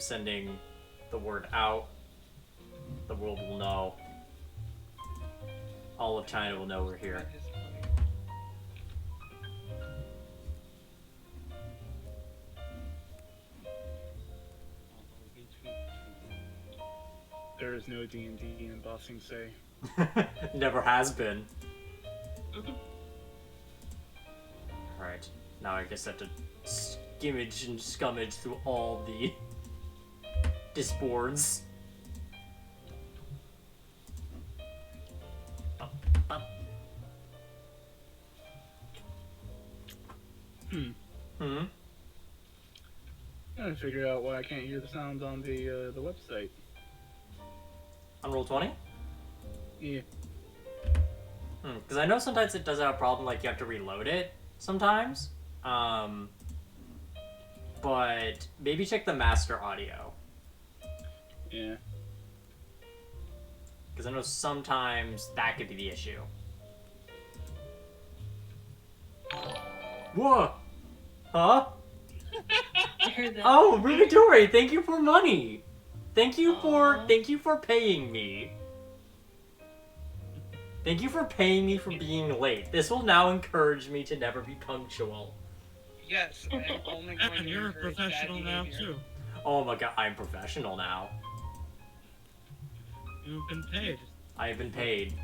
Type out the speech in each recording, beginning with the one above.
am sending the word out. The world will know. All of China will know we're here. There is no D&D in Bossing Say. Never has been. Alright, now I guess I have to skimmage and scummage through all the disboards. I'm trying to figure out why I can't hear the sounds on the website. On Roll20? Yeah. Because I know sometimes it does have a problem, like you have to reload it sometimes. But maybe check the master audio. Yeah. Because I know sometimes that could be the issue. Whoa! Huh? I heard that. Oh, Ruby Dory, thank you for money! Thank you for paying me. Thank you for paying me for being late. This will now encourage me to never be punctual. Yes, I'm only going And to you're a encourage professional bad now, behavior. too. Oh my god, I'm professional now. You've been paid. I have been paid.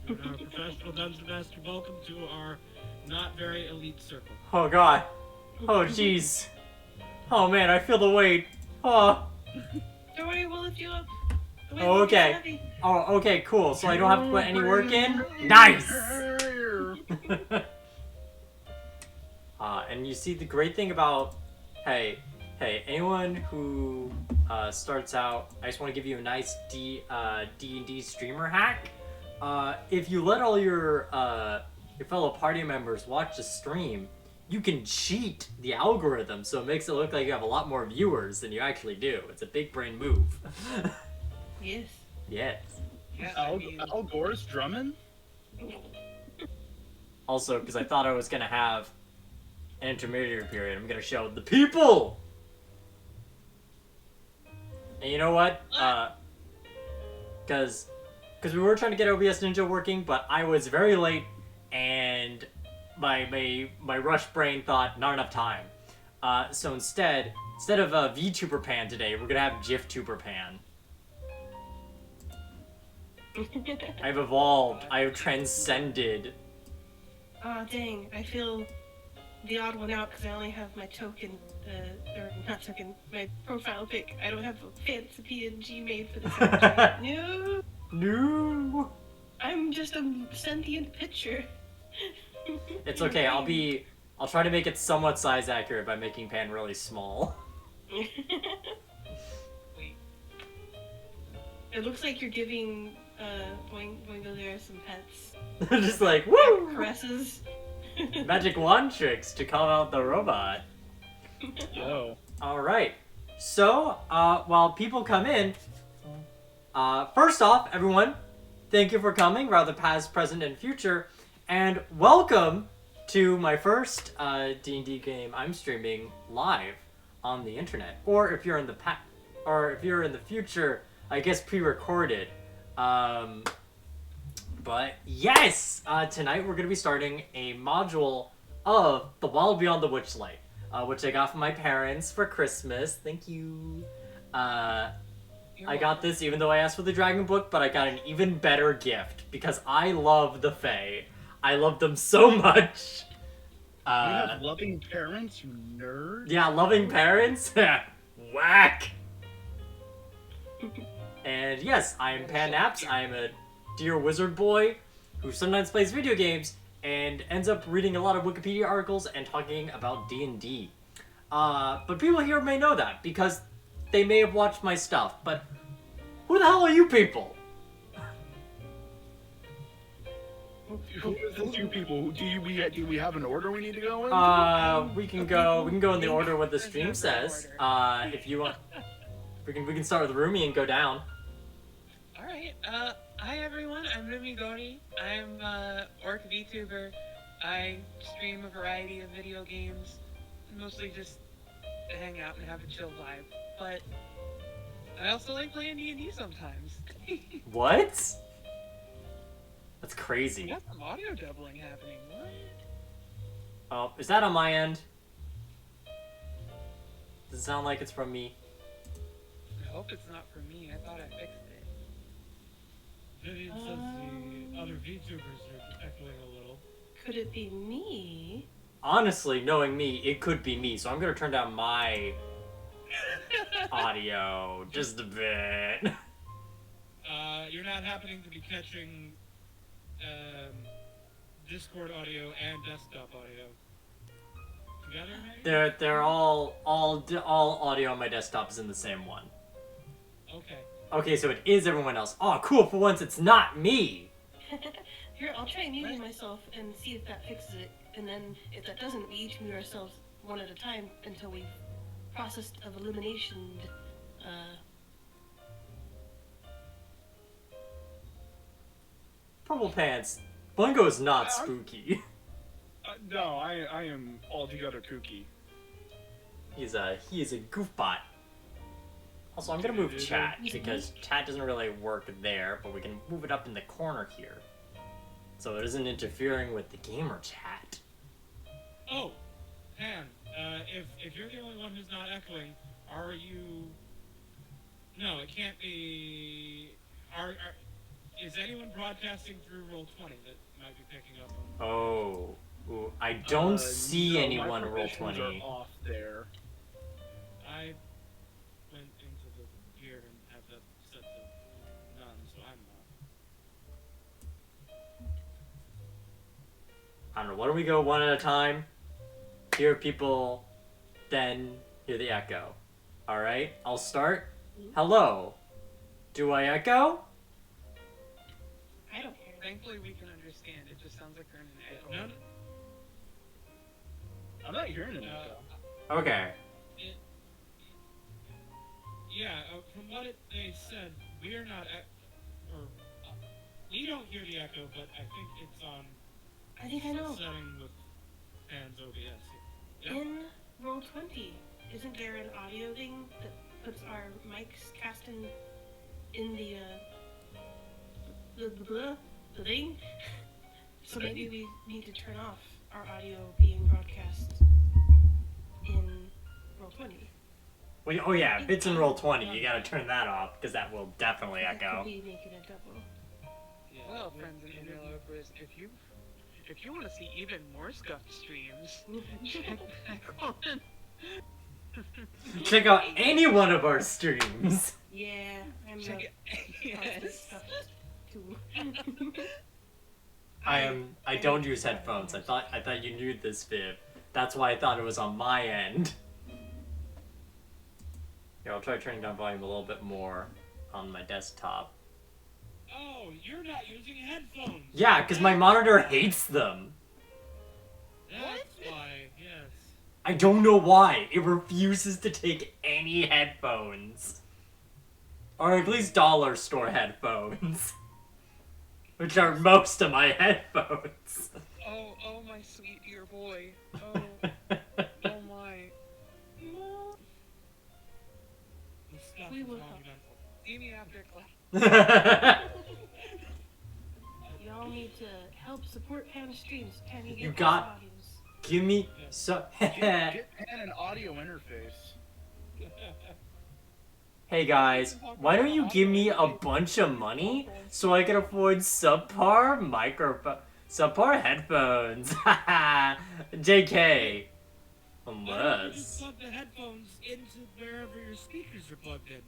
You're now a professional dungeon master. Welcome to our not very elite circle. Oh god. Oh jeez. Oh man, I feel the weight. Oh. Don't worry, we'll lift you up. Oh, okay. Oh, okay, cool. So I don't have to put any work in? Nice! And you see, the great thing about... Hey, anyone who starts out... I just want to give you a nice D&D streamer hack. If you let all your fellow party members watch the stream, you can cheat the algorithm, so it makes it look like you have a lot more viewers than you actually do. It's a big brain move. Yes. Yes. Yeah, Al Gore's drumming? Also, because I thought I was gonna have an intermediary period, I'm gonna show the people! And you know what? Because we were trying to get OBS Ninja working, but I was very late, and my rush brain thought, not enough time. So instead of VTuber Pan today, we're gonna have GIF-tuber Pan. I've evolved. I have transcended. Aw, dang. I feel the odd one out because I only have my token, or not token, my profile pic. I don't have a fancy PNG made for this. No! No. I'm just a sentient picture. It's okay. I'll try to make it somewhat size accurate by making Pan really small. Wait. It looks like you're giving Boingo there some pets. Just like, woo! Caresses. Magic wand tricks to call out the robot. Yo. Alright. So, while people come in, first off, everyone, thank you for coming, rather past, present, and future, and welcome to my first D&D game I'm streaming live on the internet. Or if you're in the future, I guess pre-recorded. But yes, tonight we're going to be starting a module of The Wild Beyond the Witchlight, which I got from my parents for Christmas. Thank you. I got this even though I asked for the Dragon Book, but I got an even better gift because I love the Fae. I love them so much. You have loving parents, you nerd. Yeah, loving parents? Whack! And yes, I am Pan Naps. I am a dear wizard boy who sometimes plays video games and ends up reading a lot of Wikipedia articles and talking about D&D. But people here may know that because they may have watched my stuff, but who the hell are you people? Who is this you people? Do we have an order we need to go in? We can go in the order what the stream says. If you want, we can start with Rumi and go down. Alright, hi everyone, I'm Rumi Gori. I'm a orc VTuber. I stream a variety of video games, mostly just hang out and have a chill vibe, but I also like playing D&D sometimes. What? That's crazy. We got some audio doubling happening. What? Oh, is that on my end? Does it sound like it's from me? I hope it's not for me. I thought I fixed it. Vivian says the other VTubers are echoing a little. Could it be me? Honestly, knowing me, it could be me, so I'm gonna turn down my audio just a bit. You're not happening to be catching Discord audio and desktop audio together, maybe? They're all audio on my desktop is in the same one. Okay. Okay, so it is everyone else. Oh, cool! For once, it's not me. Here, I'll try muting myself and see if that fixes it. And then, if that doesn't, we each mute ourselves one at a time until we've processed of elimination. Purple pants. Bungo is not spooky. No, I am altogether kooky. He is a goofbot. Also, I'm gonna move chat because chat doesn't really work there, but we can move it up in the corner here, so it isn't interfering with the gamer chat. Oh, Pan, if you're the only one who's not echoing, are you... No, it can't be... Is anyone broadcasting through Roll20 that might be picking up on... Oh, ooh, I don't see No, anyone my roll permissions 20. are off there. I went into the gear and have that set to none, so I'm not. I don't know. Why don't we go one at a time? Hear people, then hear the echo. All right, I'll start. Hello. Do I echo? I don't care. Thankfully, we can understand. It just sounds like you're in an echo. No, I'm not hearing an echo. Okay. From what they said, we're not... we don't hear the echo, but I think it's on... I think I know. Setting with Pan's OBS. Yeah. In Roll20, isn't there an audio thing that puts our mics casting in the thing? So maybe we need to turn off our audio being broadcast in Roll20. Well, oh yeah, if it's in roll 20, you gotta turn that off because that will definitely That echo. could be making a double. Yeah. Well, friends and interlopers, if you want to see even more scuffed streams, check back on. Check out any one of our streams. Yeah, I'm Check it. Yes. too. I don't use headphones. I thought you knew this, Viv. That's why I thought it was on my end. Here, I'll try turning down volume a little bit more on my desktop. Oh, you're not using headphones! Yeah, because my monitor hates them. That's why, yes. I don't know why. It refuses to take any headphones. Or at least dollar store headphones. Which are most of my headphones. Oh my sweet dear boy. Oh my. The stuff We is will monumental. See me after class. Y'all need to help support Pam's streams. Pam, you You get got- audience. Give me so. Get Pan an audio interface. Hey guys, why don't you give me a bunch of money so I can afford subpar headphones? Haha, JK. Why don't you just Unless. plug the headphones into wherever your speakers are plugged in?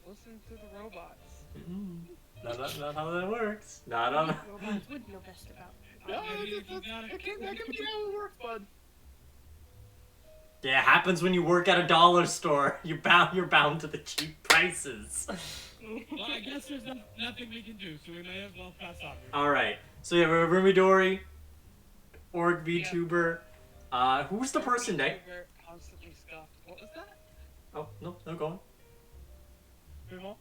Listen to the robots. Not how that works. Not on. Robots would know best about. No, Maybe if you got that can be how it works, bud. Yeah, it happens when you work at a dollar store. You're bound to the cheap prices. Well, I guess there's nothing we can do, so we may as well pass on. All right. So you have a Rumidori, org VTuber. Who's the person that? We're constantly scuffed. What was that? Oh no, go on. What?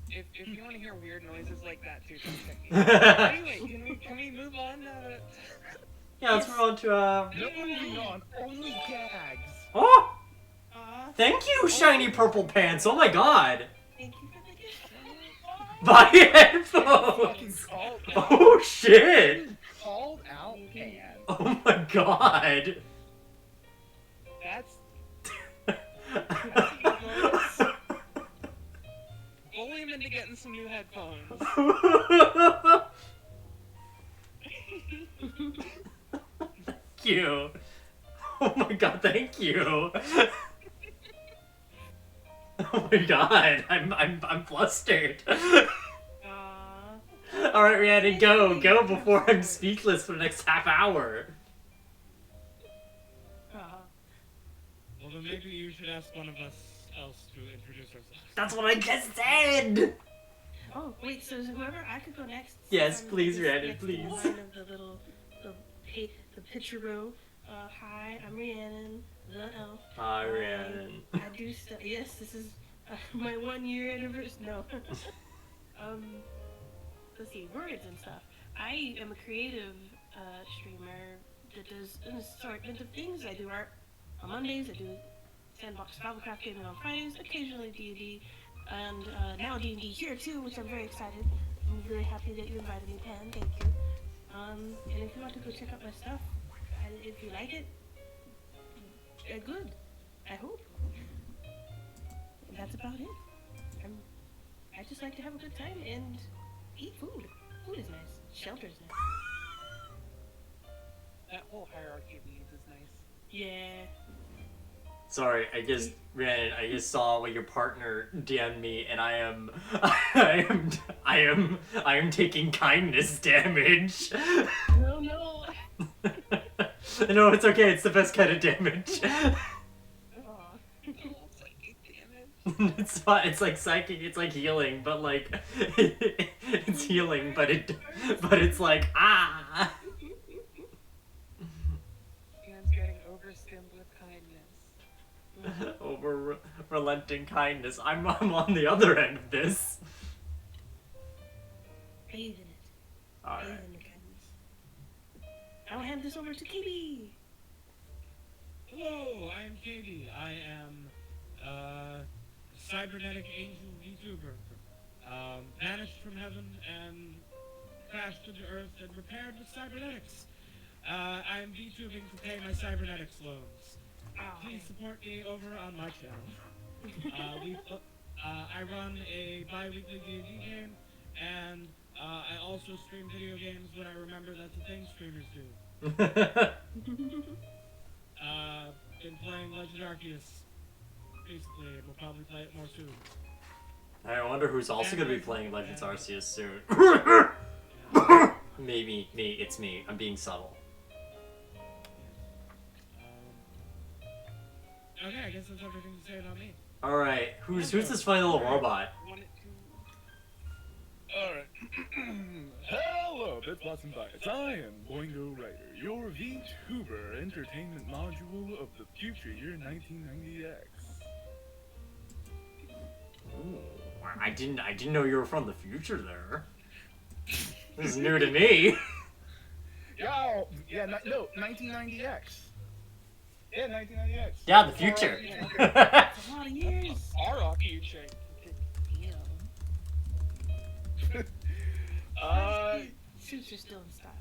if you want to hear weird noises like that too, just check me. Anyway, can we move on? Yeah, let's move on to No moving on. Only gags. Oh, Aw, thank you, shiny purple pants. Oh my god. thank you for the gift. My Fucking headphones. called Oh shit. Called out, Pan. Oh my god. That's bully him into getting some new headphones. Thank you. Oh my god, thank you. Oh my god, I'm flustered. Aw. Alright, Rhiannon, go before I'm speechless for the next half hour. Aw. Well, then maybe you should ask one of us else to introduce ourselves. That's what I just said! Oh, wait, so is whoever, I could go next? Yes, I'm please, just Rhiannon, next in please. line of the little, the picture row. Hi, I'm Rhiannon, the elf. Hi, Rhiannon. I do stuff. Yes, this is my 1 year anniversary. No. Let's see, words and stuff. I am a creative streamer that does an assortment of things. I do art on Mondays. I do sandbox Battlecraft gaming on Fridays. Occasionally D&D, and now D&D here too, which I'm very excited. I'm really happy that you invited me, Pan. Thank you. And if you want to go check out my stuff, if you like it, good. I hope. That's about it. I just like to have a good time and eat food. Food is nice. Shelter is nice. That whole hierarchy of needs is nice. Yeah. Sorry, Rhiannon, I just saw what your partner DM'd me, and I am taking kindness damage. No, no. No, it's okay, it's the best kind of damage. Aw. Oh, psychic damage. It's fine, it's like psychic, it's like healing, but like, it's healing, but it's like, ah! Dan's getting overstimmed with kindness. Over relenting kindness. I'm on the other end of this. Bathe in it. Alright. Bathe in the kindness. I'll hand this over to KB. Hello, I am Katie. I am a cybernetic angel VTuber. Vanished from heaven and crashed into Earth and repaired with cybernetics. I am VTubing to pay my cybernetics loans. Please support me over on my channel. I run a bi-weekly D&D game, and I also stream video games when I remember that's a thing streamers do. Been playing Legend Arceus recently, and we'll probably play it more soon. I wonder who's also gonna be playing Legends Arceus soon. Maybe me, it's me. I'm being subtle. Okay, I guess that's everything to say about me. Alright, who's this funny little robot? Wanted to Alright. Hello, Bit Blossom Bites. I am Boingo Writer, your VTuber entertainment module of the future year 1990X. Ooh, I didn't know you were from the future there. This is new to me. Yo, yeah, no, 1990X. Yeah, 1990X. Yeah, the future. It's a lot of years. our future. Damn. Suits are still in style.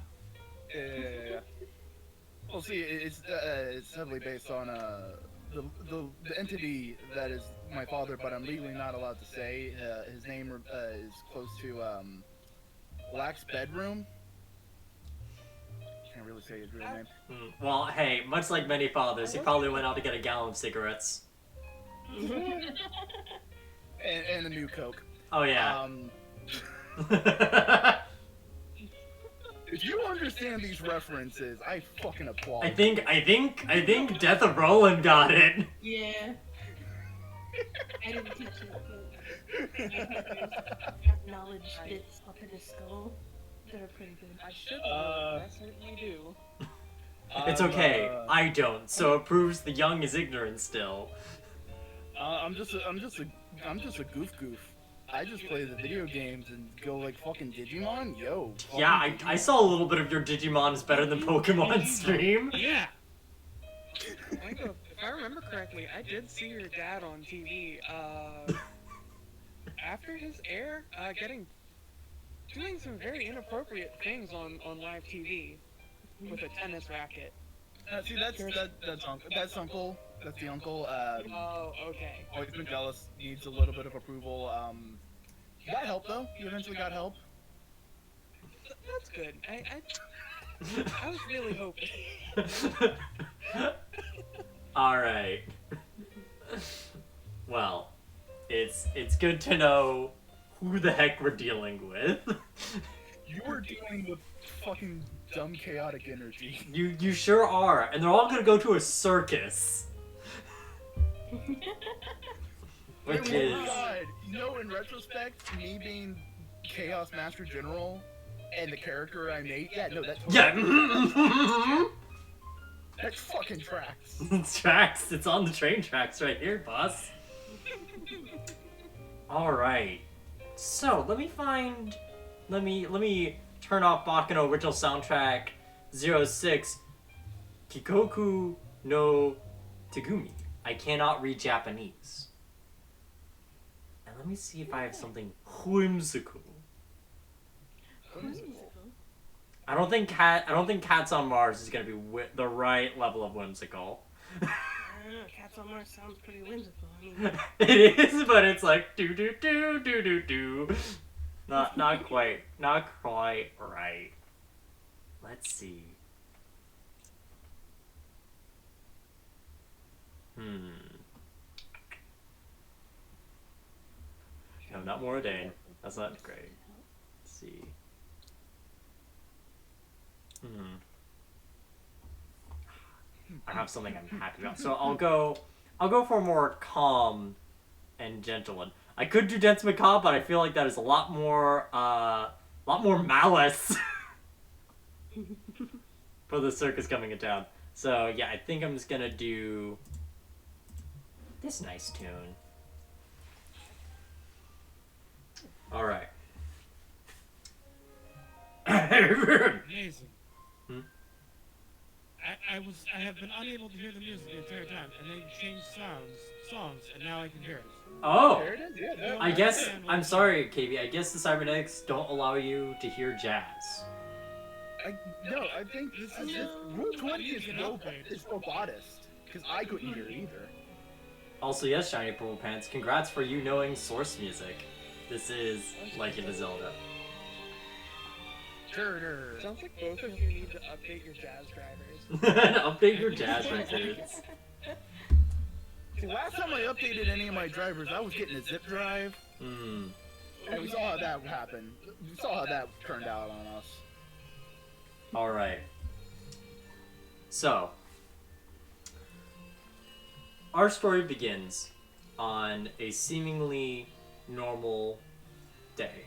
Yeah. Well, see, it's heavily based on the entity that is my father, but I'm legally not allowed to say. His name is close to Black's bedroom. Can't really say his real name. Well, hey, much like many fathers, he probably went out to get a gallon of cigarettes. And a new Coke. Oh yeah. If you understand these references, I fucking applaud. I think Death of Roland got it. Yeah. I didn't teach it, but I have knowledge bits up in his skull that are pretty good. I should know. I certainly do. It's okay. I don't. So it proves the young is ignorant still. I'm just a goof. I just play the video games and go like fucking Digimon, yo. Yeah, fucking I Digimon. saw a little bit of your Digimon is better than Pokemon stream. Yeah. Michael, if I remember correctly, I did see your dad on TV. After his air, doing some very inappropriate things on live TV with a tennis racket. See, that's uncle. That's uncle. That's the uncle. Oh, okay. Always been jealous. Needs a little bit of approval. He got help though. He eventually got help. That's good. I was really hoping. All right. Well, it's good to know who the heck we're dealing with. You were dealing with fucking dumb chaotic energy. You sure are, and they're all gonna go to a circus. Which Oh is my God. You know, in retrospect, me being Chaos Master General and the character I made, yeah, no, that yeah. that fucking tracks. It's tracks. It's on the train tracks right here, boss. All right. So let me turn off Bakano original soundtrack 06 Kikoku no Tegumi. I cannot read Japanese. And let me see if I have something whimsical. I don't think Cats on Mars is gonna be the right level of whimsical. I don't know, Cats on Mars sounds pretty whimsical. I mean, It is, but it's like do do do do do do. Not quite right. Let's see. No, not Moradane. That's not great. Let's see. I have something I'm happy about. So I'll go for a more calm and gentle one. I could do Dance Macabre, but I feel like that is a lot more malice for the circus coming in town. So yeah, I think I'm just gonna do this nice tune. All right. Amazing. Hmm? I have been unable to hear the music the entire time, and then changed songs, and now I can hear it. Oh, There it is, yeah. No, I guess understand what I'm you're sorry, KB. I guess the cybernetics don't allow you to hear jazz. No, I think this is No, Rule 20 is you no, know. it's robotist, because I couldn't hear it either. Also, yes, Shiny Purple Pants. Congrats for you knowing source music. This is Legend of Zelda. Sure. Sounds like both of you need to update your jazz drivers. Update your jazz records. See, last time I updated any of my drivers, I was getting a zip drive, and we saw how that happened. We saw how that turned out on us. All right. So, our story begins on a seemingly normal day.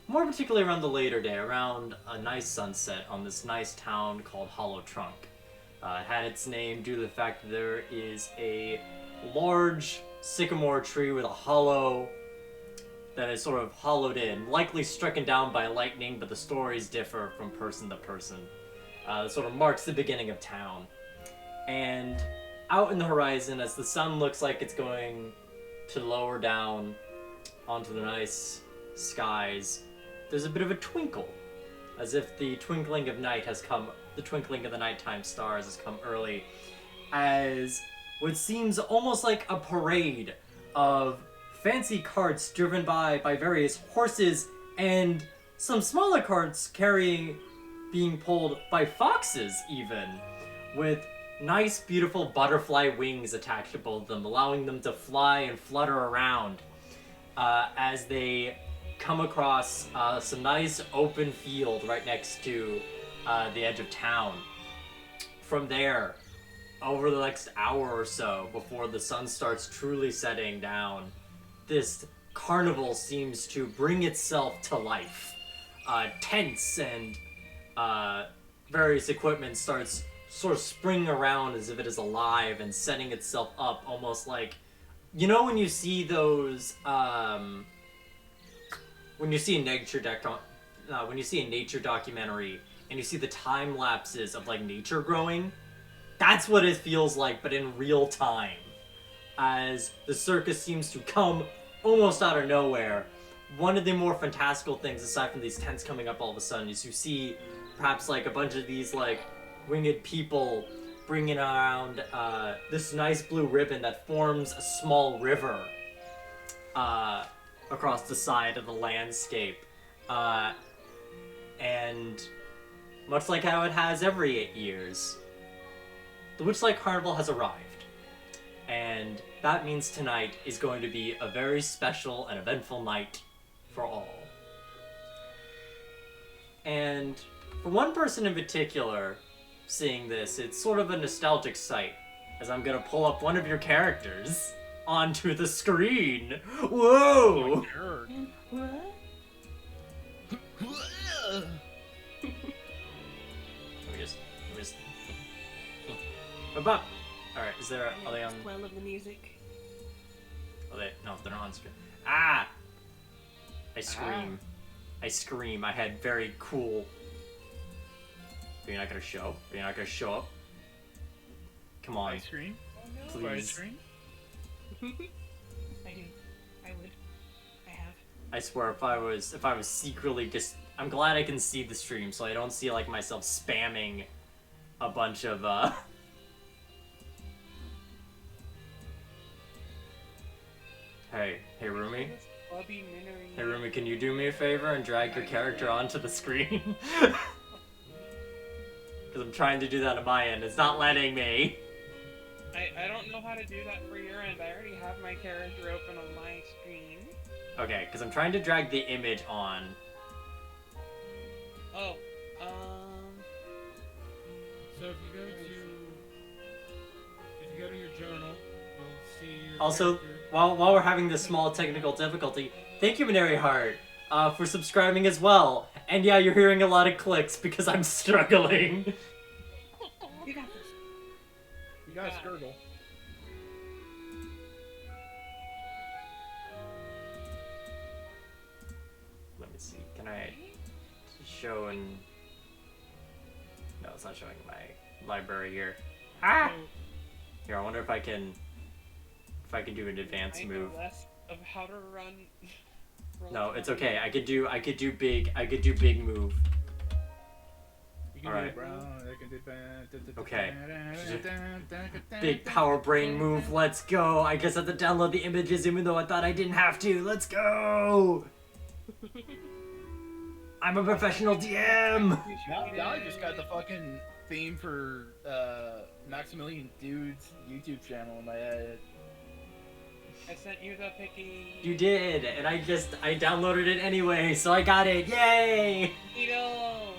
More particularly around the later day, around a nice sunset on this nice town called Hollow Trunk. It had its name due to the fact that there is a large sycamore tree with a hollow that is sort of hollowed in, likely stricken down by lightning, but the stories differ from person to person. It sort of marks the beginning of town. And out in the horizon, as the sun looks like it's going to lower down onto the nice skies, there's a bit of a twinkle, as if the twinkling of night has come, the twinkling of the nighttime stars has come early, as what seems almost like a parade of fancy carts driven by various horses and some smaller carts being pulled by foxes even, with nice beautiful butterfly wings attached to both of them, allowing them to fly and flutter around as they come across some nice open field right next to the edge of town. From there, over the next hour or so before the sun starts truly setting down, this carnival seems to bring itself to life. Tents and various equipment starts sort of springing around as if it is alive and setting itself up almost like, you know when you see those when you see a when you see a nature documentary and you see the time lapses of like nature growing, that's what it feels like, but in real time. As the circus seems to come almost out of nowhere. One of the more fantastical things, aside from these tents coming up all of a sudden, is you see perhaps like a bunch of these like winged people bringing around this nice blue ribbon that forms a small river across the side of the landscape. And much like how it has every 8 years, the Witchlight Carnival has arrived. And that means tonight is going to be a very special and eventful night for all. And for one person in particular, seeing this, it's sort of a nostalgic sight, as I'm gonna pull up one of your characters onto the screen. Whoa! What? Let me just... Above. Alright, is there... Are they on... Well of the music. Are they... No, they're not on screen. Ah! I scream. I scream. I had very cool... Are you not gonna show? Are you not gonna show up? Come on. Ice cream? Please. Ice cream? I do. I would. I have. I swear, if I was secretly just... I'm glad I can see the stream, so I don't see, like, myself spamming a bunch of, Hey, Rumi? Hey, Rumi, can you do me a favor and drag your character onto the screen? Because I'm trying to do that on my end. It's not letting me. I don't know how to do that for your end. I already have my character open on my screen. Okay, because I'm trying to drag the image on. Oh, So if you go to your journal, you'll see your Also, character. while we're having this small technical difficulty, thank you, Maneri Heart, for subscribing as well. And yeah, you're hearing a lot of clicks because I'm struggling. You got this. You got a skirtle. Let me see. Can I show and... No, it's not showing my library here. Ah! Here, I wonder if I can do an advanced I move. know less of how to run. No, it's okay. I could do big move. You can Alright. do brown, I can do Okay. Big power brain move. Let's go. I guess I have to download the images even though I thought I didn't have to. Let's go. I'm a professional DM. Now I just got the fucking theme for Maximilian Dude's YouTube channel in my head. I sent you the picky. You did, and I downloaded it anyway, so I got it. Yay! Neato.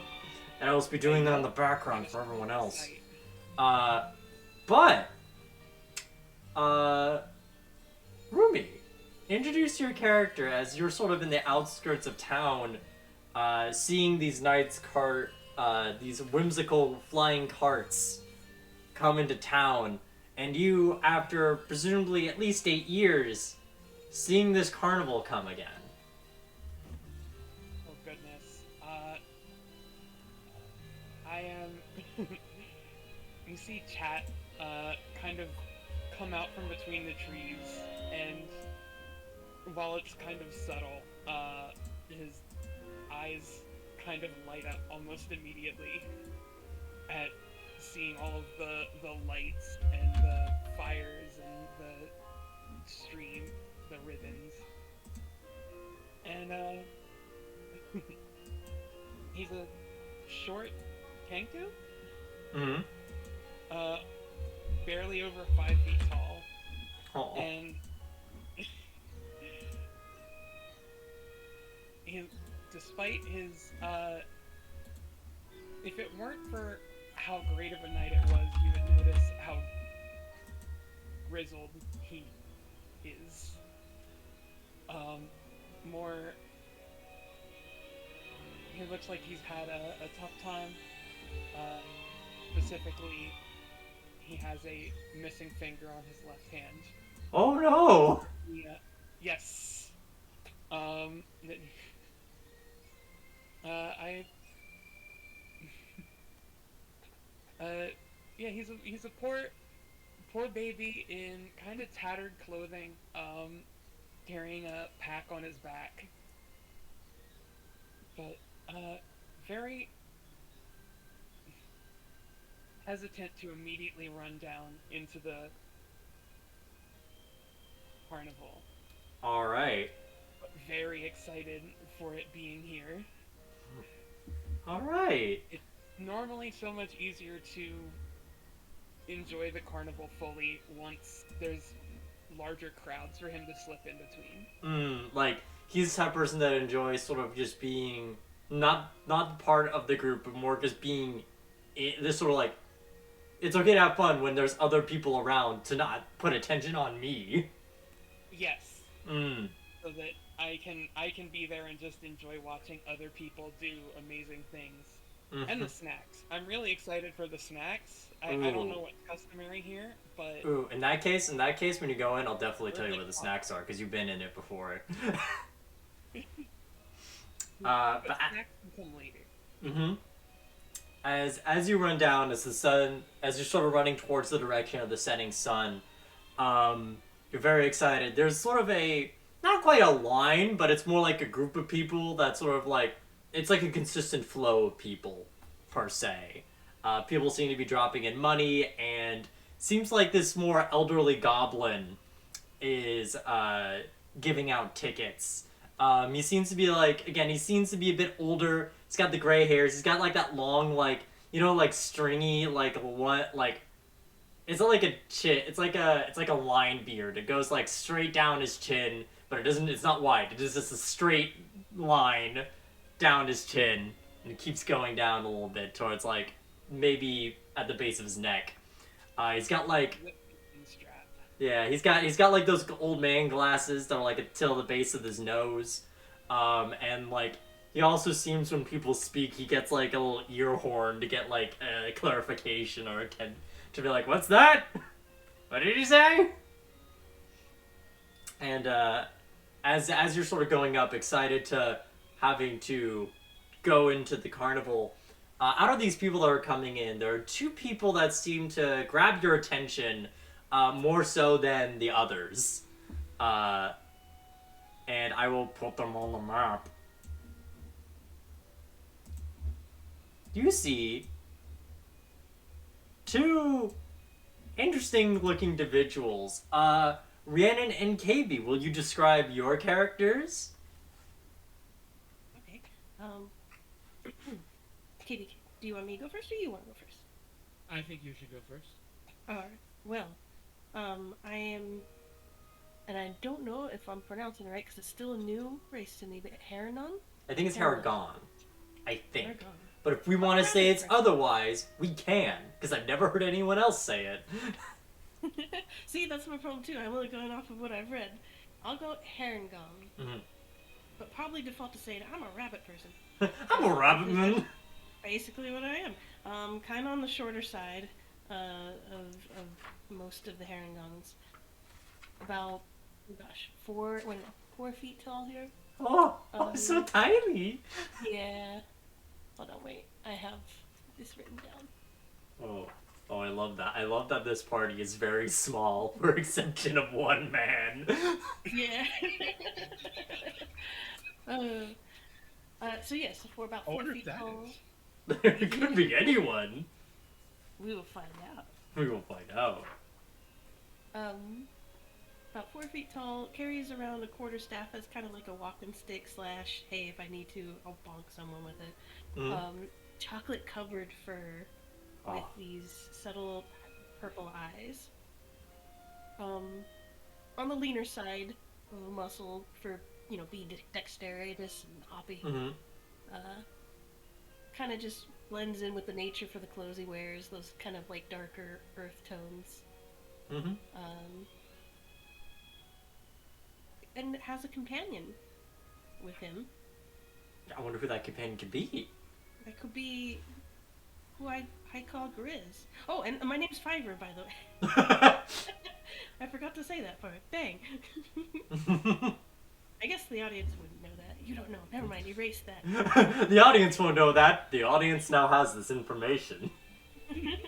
And I will be doing that in the background for everyone else. Rumi, introduce your character as you're sort of in the outskirts of town, seeing these these whimsical flying carts come into town, and you, after presumably at least 8 years, seeing this carnival come again. Oh goodness. I am. You see Chat kind of come out from between the trees, and while it's kind of subtle, his eyes kind of light up almost immediately at seeing all of the lights and the fires and the stream, the ribbons. And he's a short Kanku? Mm-hmm. Barely over 5 feet tall. Oh. And despite his, if it weren't for how great of a night it was, you would notice how grizzled he is. He looks like he's had a tough time. Specifically, he has a missing finger on his left hand. Oh no! Yeah. Yes. I. Yeah, he's a poor baby in kind of tattered clothing, carrying a pack on his back, but very hesitant to immediately run down into the carnival, All right. but very excited for it being here. All right. It's normally so much easier to enjoy the carnival fully once there's larger crowds for him to slip in between. Like he's the type of person that enjoys sort of just being not part of the group, but more just being this sort of like it's okay to have fun when there's other people around to not put attention on me. Yes. Mm. So that I can be there and just enjoy watching other people do amazing things. Mm-hmm. And the snacks. I'm really excited for the snacks. I don't know what's customary here, but Ooh, in that case, when you go in, I'll definitely tell you where the snacks are because you've been in it before. but snacks can come later. Mm-hmm. As you run down, as you're sort of running towards the direction of the setting sun, you're very excited. There's sort of not quite a line, but it's more like a group of people that sort of like, it's like a consistent flow of people, per se. People seem to be dropping in money, and seems like this more elderly goblin is giving out tickets. He seems to be a bit older. He's got the gray hairs. He's got like that long, like, like stringy, like what, like, it's not like a chin. It's like a line beard. It goes like straight down his chin, but it's not wide. It is just a straight line down his chin, and it keeps going down a little bit towards like maybe at the base of his neck. He's got like. Strap. Yeah, he's got like those old man glasses that are like until the base of his nose, and like he also seems when people speak he gets like a little ear horn to get like a clarification or to be like, what's that? What did he say? And as you're sort of going up, excited to having to go into the carnival, out of these people that are coming in, there are two people that seem to grab your attention. More so than the others. And I will put them on the map. You see two interesting looking individuals. Rhiannon and KB, will you describe your characters? Okay. Katie, do you want me to go first or you want to go first? I think you should go first. Alright. Well, I am, and I don't know if I'm pronouncing it right because it's still a new race to me, but Haranon? I think it's Haragon. I think. Haragon. But if we want to say it's otherwise, we can, because I've never heard anyone else say it. See, that's my problem too. I'm only going off of what I've read. I'll go Haragon. Mm-hmm. But probably default to saying I'm a rabbit person. I'm a rabbit man. Basically what I am. Kind of on the shorter side of most of the Harangons. About, gosh, 4 feet tall here. Oh, so tiny. Yeah. Hold on, wait. I have this written down. Oh, I love that. I love that this party is very small, for exception of one man. Yeah. So yes, we're about 4 feet tall. It could be anyone. We will find out. We will find out. About 4 feet tall, carries around a quarterstaff as kind of like a walking stick / hey, if I need to, I'll bonk someone with it. Mm. Chocolate covered fur with these subtle purple eyes. On the leaner side, a little muscle for, being dexterous and hoppy. Mm-hmm. Kind of just blends in with the nature for the clothes he wears, those kind of like darker earth tones. Mm-hmm. And has a companion with him. I wonder who that companion could be. That could be who I call Grizz. Oh, and my name's Fiverr, by the way. I forgot to say that part. Dang. I guess the audience wouldn't know that You don't know. Never mind. Erase that. The audience won't know that. The audience now has this information. I'm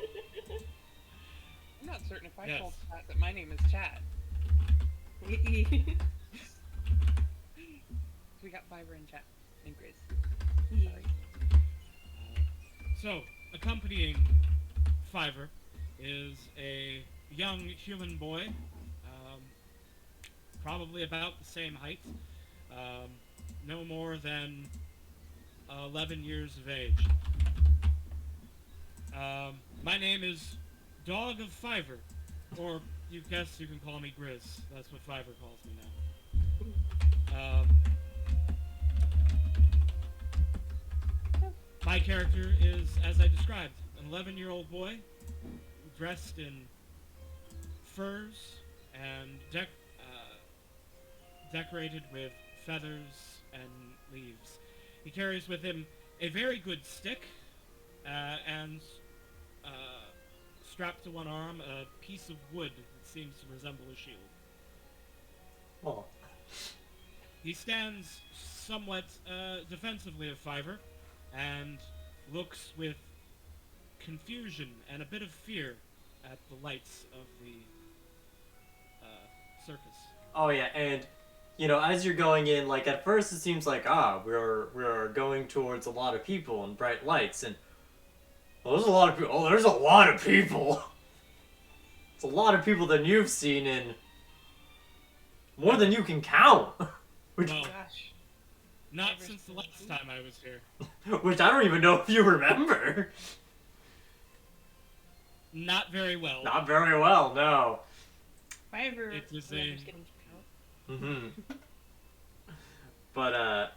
not certain if I Yes. told Chat that my name is Chat. We got Fiverr and Chat and Grizz. Yeah. So, accompanying Fiverr is a young human boy, probably about the same height, no more than 11 years of age. My name is Dog of Fiverr, or you guess you can call me Grizz. That's what Fiverr calls me now. My character is, as I described, an 11-year-old boy dressed in furs and decorated with feathers and leaves. He carries with him a very good stick and strapped to one arm a piece of wood that seems to resemble a shield. Oh. He stands somewhat defensively of Fiverr and looks with confusion and a bit of fear at the lights of the circus. Oh yeah, and you know, as you're going in, like at first it seems like we're going towards a lot of people and bright lights, and there's a lot of people. Oh, there's a lot of people. It's a lot of people than you've seen in more than you can count. Which, Well, Gosh. not Never since the seen last it. time I was here. which I don't even know if you remember. Not very well. Not very well, no. Fiverr It was remembers a- getting out. Mm-hmm. But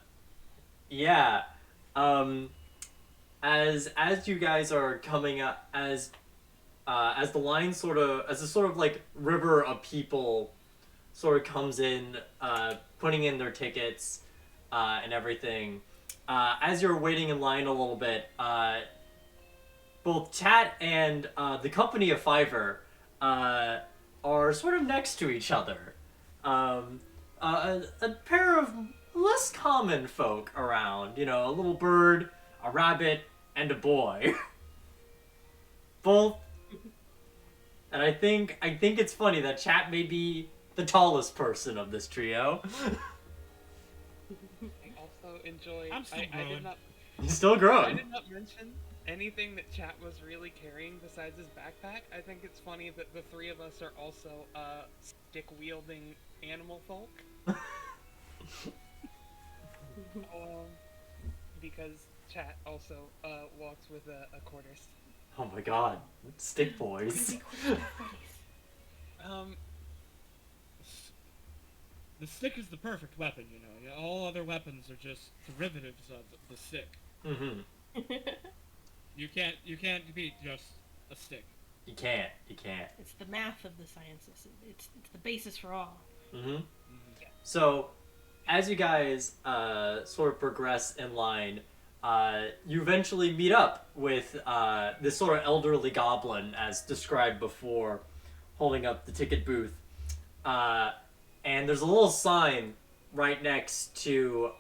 yeah. As you guys are coming up, as the line sort of, as a sort of like river of people sort of comes in, putting in their tickets, and everything. As you're waiting in line a little bit, both Chat and the company of Fiverr are sort of next to each other. A pair of less common folk around, you know, a little bird, a rabbit, and a boy. Both. And I think it's funny that Chat may be the tallest person of this trio. I also enjoy. I'm still I growing. did not. He's still I growing. did not mention anything that Chat was really carrying besides his backpack. I think it's funny that the three of us are also stick-wielding animal folk. Because Chat also walks with a quarter stick. Oh my god. Stick boys. The stick is the perfect weapon, you know. All other weapons are just derivatives of the stick. Mm-hmm. You can't beat just a stick. You can't. It's the math of the sciences. It's the basis for all. Mm-hmm. So, as you guys sort of progress in line, you eventually meet up with this sort of elderly goblin, as described before, holding up the ticket booth. And there's a little sign right next to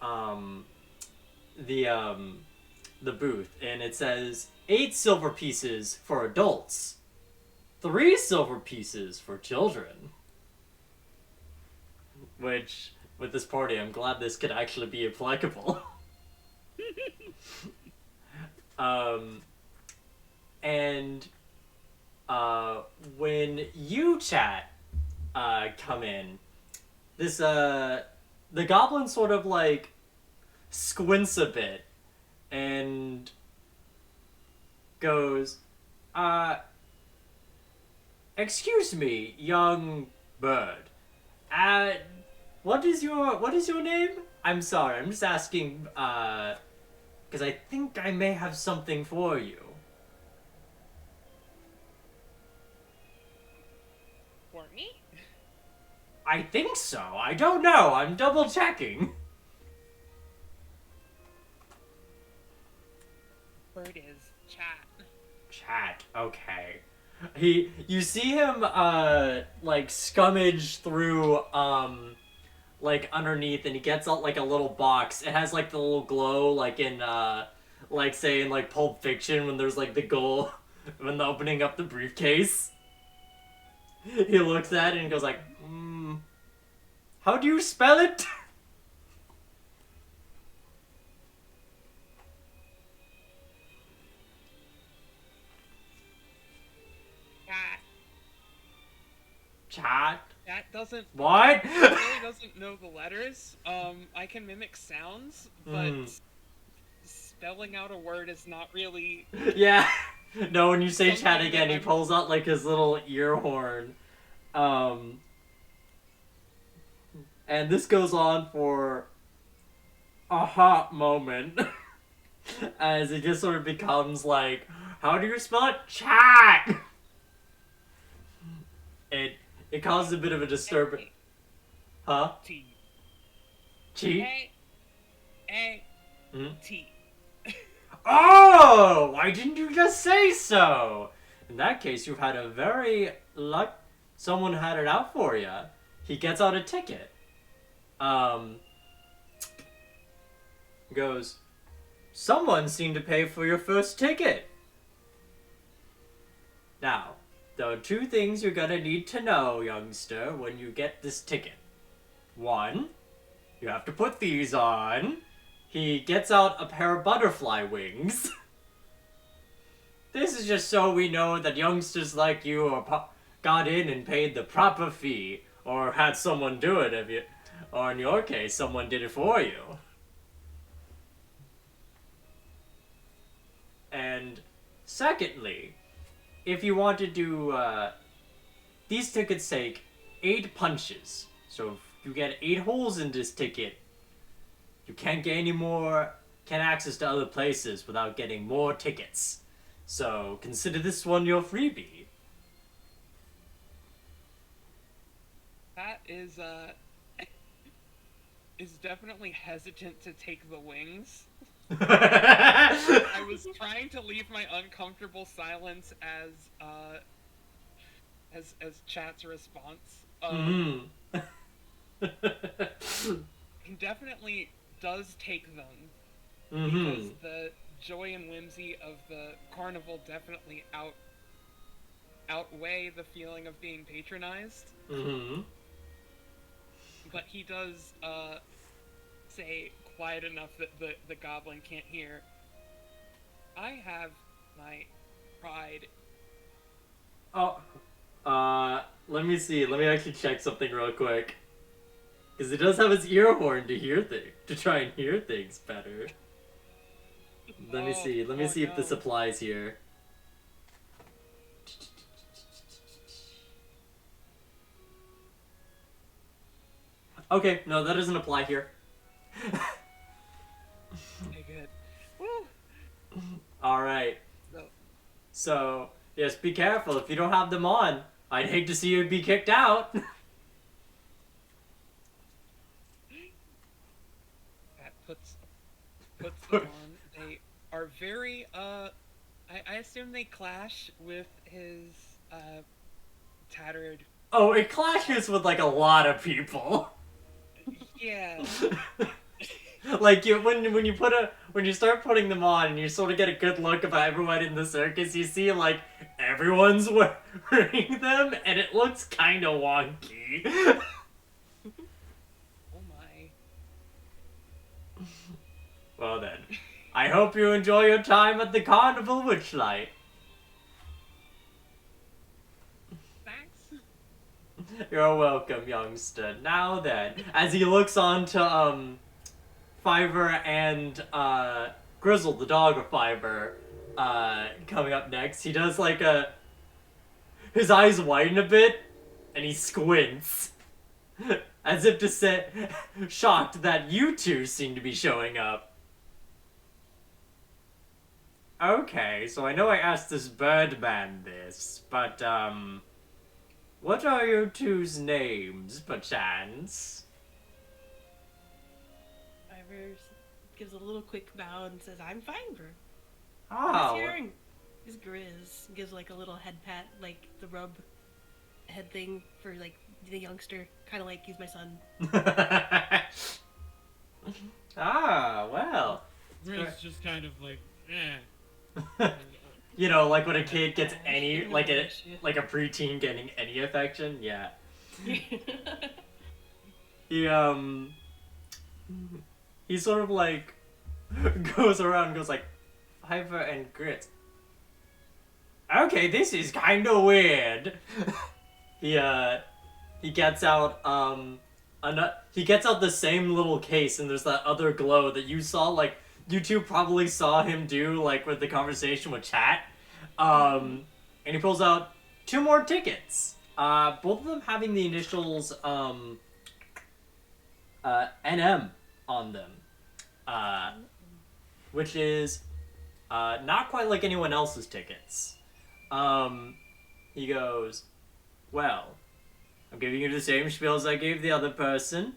the booth, and it says 8 silver pieces for adults, 3 silver pieces for children. Which, with this party, I'm glad this could actually be applicable. And when you Chat come in, this the goblin sort of like squints a bit and goes, excuse me, young bird. What is your name? I'm sorry, I'm just asking, because I think I may have something for you. For me? I think so. I don't know. I'm double checking. Bird is Chat. Chat. Okay. You see him like scummage through like underneath, and he gets out like a little box. It has like the little glow, like in like say in like Pulp Fiction when there's like the goal when the opening up the briefcase. He looks at it and goes like, how do you spell it? Cat. Chat. Cat doesn't. What? Really doesn't know the letters. I can mimic sounds, but spelling out a word is not really. Yeah. No, when you say Something chat again, that he I'm- pulls out like his little ear horn. And this goes on for a hot moment. As it just sort of becomes like, how do you spell it? Chat! It causes a bit of a disturbance. Huh? T. Cheat? A. T. Oh! Why didn't you just say so? In that case, you've had a very someone had it out for you. He gets out a ticket. Goes, someone seemed to pay for your first ticket. Now, there are two things you're gonna need to know, youngster, when you get this ticket. One, you have to put these on. He gets out a pair of butterfly wings. This is just so we know that youngsters like you are got in and paid the proper fee, or had someone do it if you, or in your case, someone did it for you. And secondly, if you want to do, these tickets take 8 punches. So if you get 8 holes in this ticket, you can't get any more, can't access to other places without getting more tickets. So consider this one your freebie. That is definitely hesitant to take the wings. I was trying to leave my uncomfortable silence as chat's response. He definitely does take them because the joy and whimsy of the carnival definitely outweigh the feeling of being patronized. But he does say quiet enough that the goblin can't hear. I have my pride. Oh, let me see. Let me actually check something real quick. Because it does have his ear horn to hear to try and hear things better. Let me see. Let me see if this applies here. Okay, no, that doesn't apply here. Okay, good. Woo! Alright. No. So, yes, be careful. If you don't have them on, I'd hate to see you be kicked out. That puts them on. They are very, I assume they clash with his, tattered... Oh, it clashes with, like, a lot of people. Yeah. Like when you start putting them on and you sort of get a good look of everyone in the circus, you see like everyone's wearing them and it looks kind of wonky. Oh my. Well then, I hope you enjoy your time at the Carnival Witchlight. Thanks. You're welcome, youngster. Now then, as he looks on to Fiver and Grizzle, the dog of Fiver, coming up next, he does like his eyes widen a bit, and he squints. As if to say, shocked that you two seem to be showing up. Okay, so I know I asked this Birdman this, but, what are your two's names, perchance? Fiver gives a little quick bow and says, "I'm Fiver." Oh. This here is Grizz. Gives like a little head pat, like the rub. head thing for like the youngster, kind of like he's my son. Ah, well. Grizz just kind of like, eh. You know, like when a kid gets any, shouldn't like know a that shit. like a preteen getting any affection, yeah. He sort of like goes around and goes like, Piper and Grit. Okay, this is kind of weird. He gets out he gets out the same little case, and there's that other glow that you saw, like you two probably saw him do, like with the conversation with chat. And he pulls out 2 more tickets. Both of them having the initials NM on them. Which is not quite like anyone else's tickets. He goes, well, I'm giving you the same spiel as I gave the other person.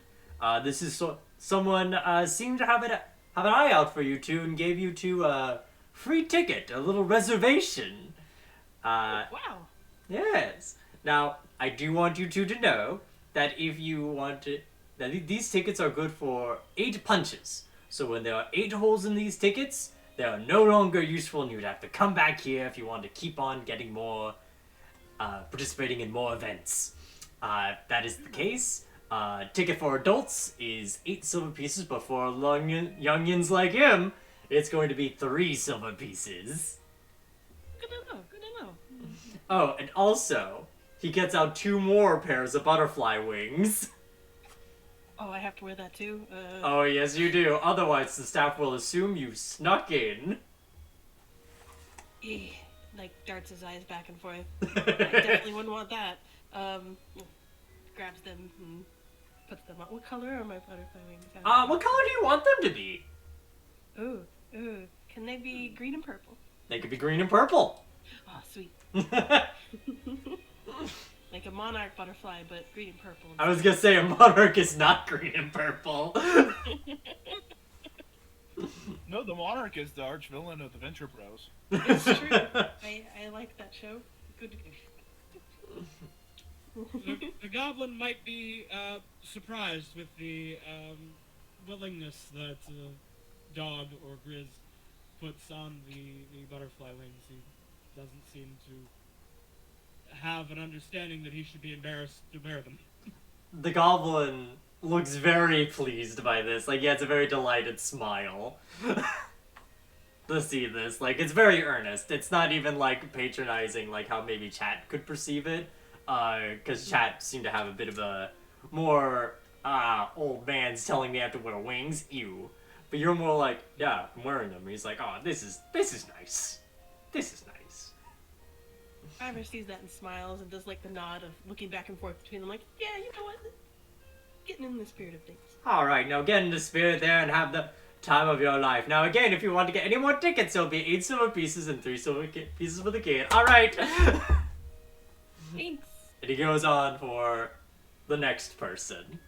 This is someone seemed to have an eye out for you two and gave you two a free ticket, a little reservation. Wow. Yes. Now, I do want you two to know that if you want to, that these tickets are good for 8 punches. So when there are 8 holes in these tickets, they are no longer useful, and you'd have to come back here if you want to keep on getting more, participating in more events. That is the case. Ticket for adults is 8 silver pieces, but for youngins like him, it's going to be 3 silver pieces. Good to know. Good to know. Oh, and also, he gets out 2 more pairs of butterfly wings. Oh, I have to wear that too. Oh, yes, you do. Otherwise, the staff will assume you snuck in. Like darts his eyes back and forth. I definitely wouldn't want that. Grabs them and puts them on. What color are my butterfly wings? What color do you want them to be? Ooh. Can they be green and purple? They could be green and purple. Oh, sweet. Like a monarch butterfly, but green and purple. I was gonna say a monarch is not green and purple. No, the Monarch is the arch villain of the Venture Bros. It's true. I like that show. Good. The goblin might be surprised with the willingness that Dog or Grizz puts on the butterfly wings. He doesn't seem to have an understanding that he should be embarrassed to wear them. The goblin looks very pleased by this. Like, he has a very delighted smile to see this. Like, it's very earnest. It's not even, like, patronizing, like how maybe chat could perceive it. Because chat seemed to have a bit of a more, old man's telling me I have to wear wings. Ew. But you're more like, yeah, I'm wearing them. And he's like, oh, this is nice. This is nice. Ivor sees that and smiles and does like the nod of looking back and forth between them, like, yeah, you know what? Getting in the spirit of things. Alright, now get in the spirit there and have the time of your life. Now again, if you want to get any more tickets, it'll be 8 silver pieces and 3 silver pieces for the kid. Alright! Thanks. And he goes on for the next person.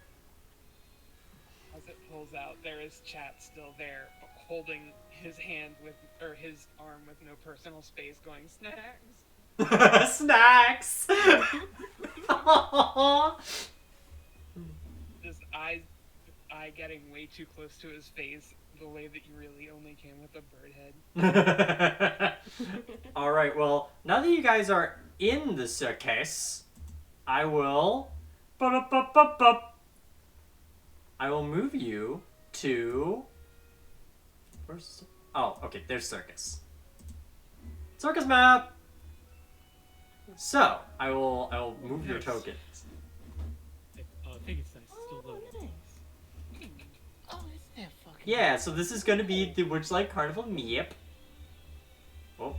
As it pulls out, there is Chat still there, holding his hand or his arm with no personal space, going, snacks. Snacks! This eye getting way too close to his face, the way that you really only can with a bird head. Alright, well, now that you guys are in the circus, I will move you to... Oh, okay, there's Circus. Circus map! So, I will move your Nice. tokens. I think it's nice. It's still Oh, loading. nice. Oh, it's that fucking. Yeah, so this is gonna be the Witchlight Carnival. Yep. Oh.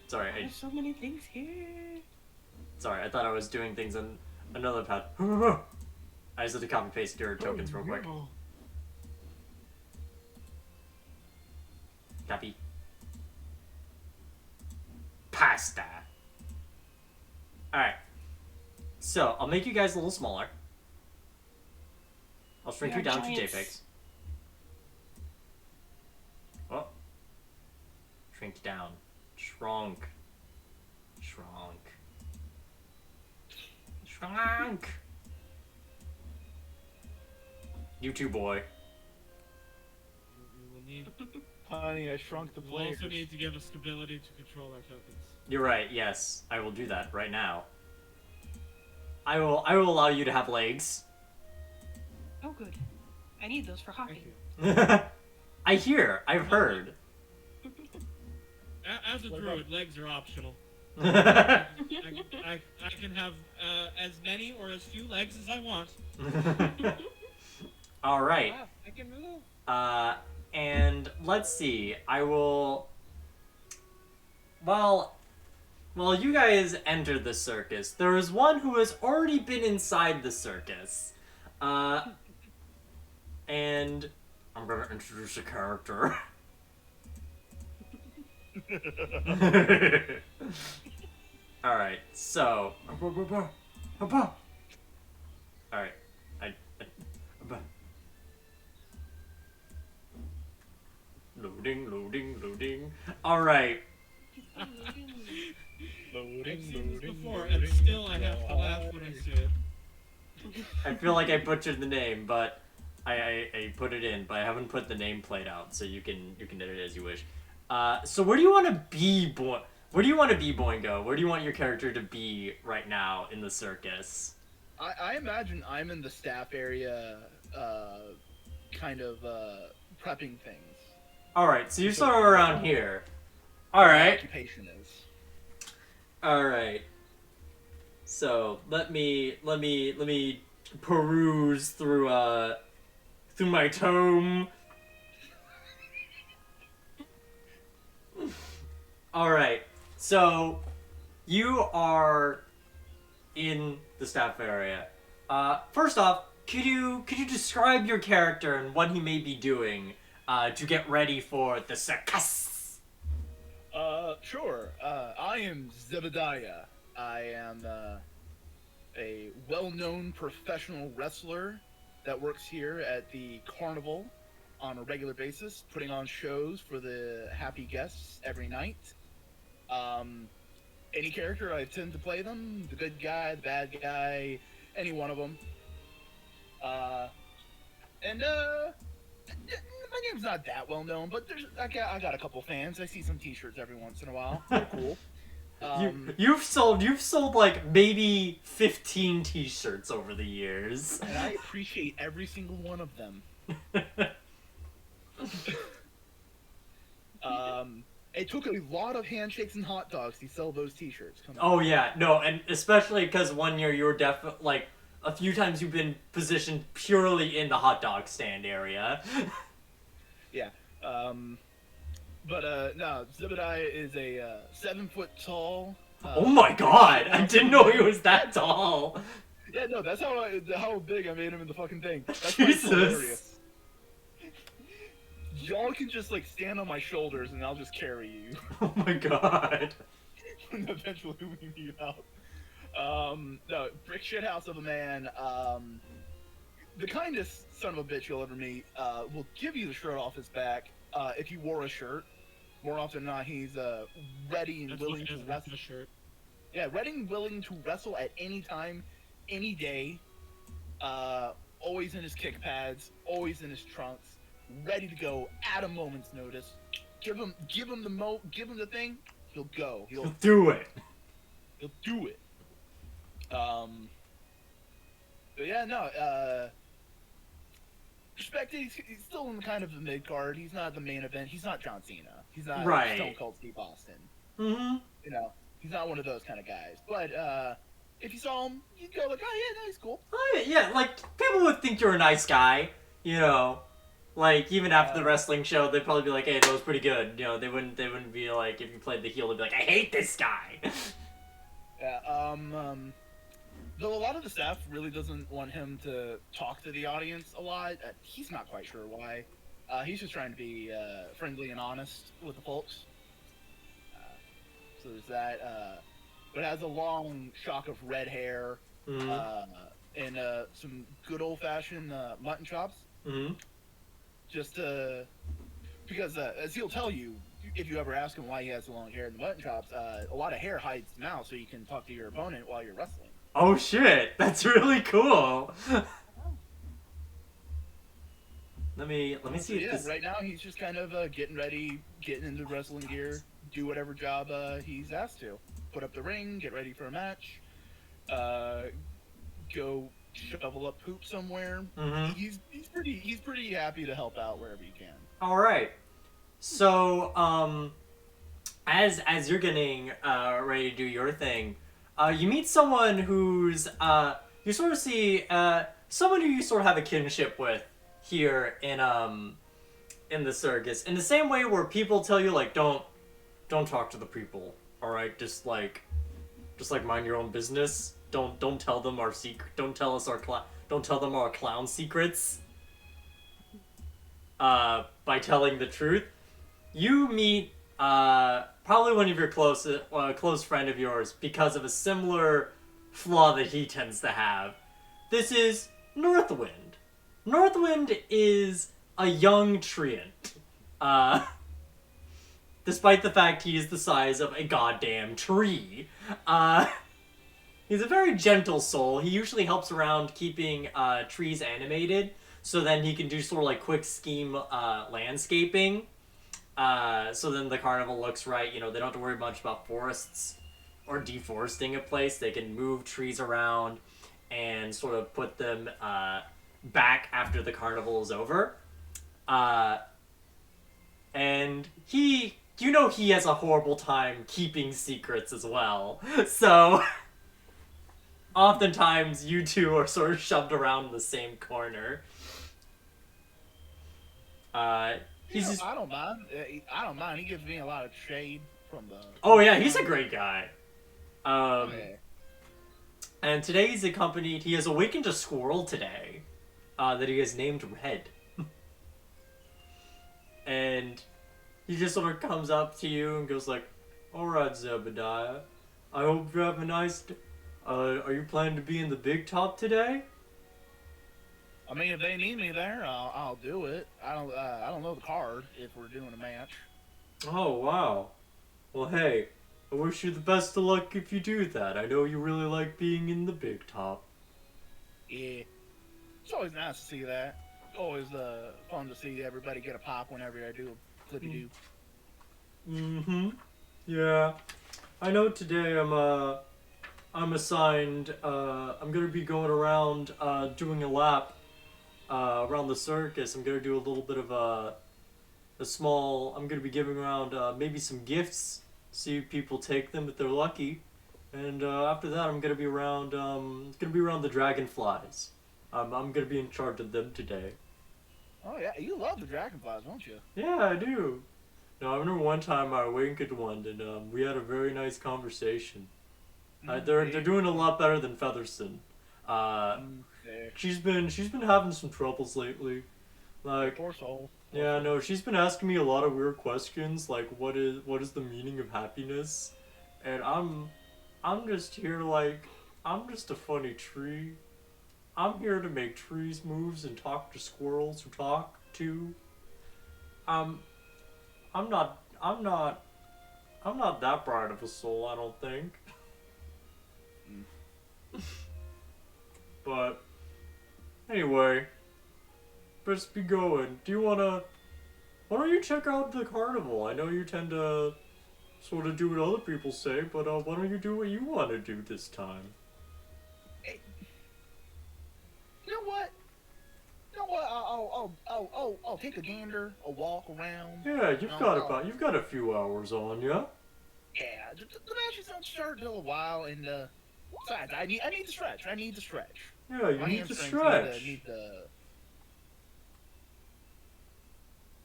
Sorry, There's so many things here. I thought I was doing things on another pad. I just had to copy paste your tokens real quick. Copy. Pasta. Alright. So, I'll make you guys a little smaller. I'll shrink We you are down to giants. JPEGs. Oh. Shrink down. Shrunk. Shrunk. You too, boy. We will need. Honey, I shrunk the We'll players. also need to give us the ability to control our tokens. You're right. Yes, I will do that right now. I will allow you to have legs. Oh, good. I need those for Thank hopping. you. I've heard. As a What druid, legs are optional. All I can have as many or as few legs as I want. right. Ah, I can move. And let's see. I will. Well, you guys entered the circus. There is one who has already been inside the circus. And I'm gonna introduce a character. Alright, so. Alright. Loading. Alright. I've seen this before, and still I have to laugh when I see it. I feel like I butchered the name, but I put it in, but I haven't put the nameplate out, so you can edit it as you wish. So where do you want to be, Where do you want to be, Boingo? Where do you want your character to be right now in the circus? I imagine I'm in the staff area, kind of prepping things. All right, so you're sort of around here. My All right. occupation is. All right. So let me peruse through my tome. All right. So you are in the staff area. First off, could you describe your character and what he may be doing to get ready for the circus? Sure. I am Zebediah. I am a well-known professional wrestler that works here at the carnival on a regular basis, putting on shows for the happy guests every night. Any character, I tend to play them. The good guy, the bad guy, any one of them. My name's not that well known, but I got a couple fans. I see some T-shirts every once in a while. They're cool. You've sold like maybe 15 T-shirts over the years. And I appreciate every single one of them. It took a lot of handshakes and hot dogs to sell those T-shirts. Come on. Oh yeah, no, and especially because 1 year you were like a few times you've been positioned purely in the hot dog stand area. Yeah. No, Zebediah is a 7 foot tall. Oh my god! I didn't know he was that tall. Yeah, no, that's how big I made him in the fucking thing. That's Jesus. hilarious. Y'all can just like stand on my shoulders and I'll just carry you. Oh my god. And eventually we meet out. No, brick shit house of a man. The kindest son of a bitch you'll ever meet will give you the shirt off his back if you wore a shirt. More often than not, he's ready and That's willing what it to is, wrestle. a shirt. Yeah, ready and willing to wrestle at any time, any day. Always in his kick pads, always in his trunks, ready to go at a moment's notice. Give him the thing, he'll go. He'll Do it. do it. But yeah, no. Respected, he's still in kind of the mid card. He's not the main event. He's not John Cena. He's not Right. Stone Cold Steve Austin. Mm-hmm. You know, he's not one of those kind of guys. But if you saw him, you'd go like, oh yeah, no, he's cool. Oh, yeah, like people would think you're a nice guy, you know. Like even after the wrestling show, they'd probably be like, "Hey, that was pretty good." You know, they wouldn't be like, if you played the heel, they'd be like, "I hate this guy." Yeah. Though a lot of the staff really doesn't want him to talk to the audience a lot. He's not quite sure why. He's just trying to be friendly and honest with the folks. So there's that. But has a long shock of red hair and some good old-fashioned mutton chops. Mm-hmm. Just because, as he'll tell you, if you ever ask him why he has the long hair and the mutton chops, a lot of hair hides the mouth, so you can talk to your opponent while you're wrestling. Oh shit, that's really cool. Let me So, see if yeah, this. right now he's just kind of getting ready, getting into wrestling gear, do whatever job he's asked to. Put up the ring, get ready for a match, go shovel up poop somewhere. Mhm. He's pretty happy to help out wherever he can. All right. So as you're getting ready to do your thing, you meet someone who's you sort of see someone who you sort of have a kinship with here in the circus. In the same way where people tell you like don't talk to the people. All right, just like mind your own business. Don't tell them our secret. Don't tell us our don't tell them our clown secrets. By telling the truth, you meet probably one of your close friend of yours because of a similar flaw that he tends to have. This is Northwind. Northwind is a young treant. Despite the fact he is the size of a goddamn tree. He's a very gentle soul. He usually helps around keeping trees animated, so then he can do sort of like quick scheme landscaping. So then the carnival looks right. You know, they don't have to worry much about forests or deforesting a place. They can move trees around and sort of put them back after the carnival is over. And he has a horrible time keeping secrets as well. So oftentimes you two are sort of shoved around in the same corner. He's just... I don't mind. I don't mind. He gives me a lot of shade from the. Oh yeah, he's a great guy. Yeah. And today he's accompanied. He has awakened a squirrel today, that he has named Red. And he just sort of comes up to you and goes like, "All right, Zebediah. I hope you have a nice day. Are you planning to be in the big top today?" I mean, if they need me there, I'll do it. I don't know the card if we're doing a match. Oh, wow. Well, hey, I wish you the best of luck if you do that. I know you really like being in the big top. Yeah. It's always nice to see that. Always fun to see everybody get a pop whenever I do a flippy do. Mm-hmm. Yeah. I know today I'm assigned, I'm gonna be going around, doing a lap, around the circus. I'm gonna do a little bit of I'm gonna be giving around, maybe some gifts, see if people take them if they're lucky. And, after that I'm gonna be around, the dragonflies. I'm gonna be in charge of them today. Oh yeah, you love the dragonflies, don't you? Yeah, I do. No, I remember one time I awakened one and, we had a very nice conversation. They're doing a lot better than Featherston. She's been having some troubles lately. Like, Poor soul. yeah, no, she's been asking me a lot of weird questions, like what is the meaning of happiness? And I'm just here like I'm just a funny tree. I'm here to make trees moves and talk to squirrels who talk too. I'm not that bright of a soul, I don't think. But anyway, let's be going. Why don't you check out the carnival? I know you tend to sort of do what other people say, but why don't you do what you want to do this time? Hey, you know what? I'll take a gander, a walk around. Yeah, you've got a few hours on you. Yeah, the matches don't start till a while, and besides, I need to stretch. Yeah, you My need to hamstrings stretch.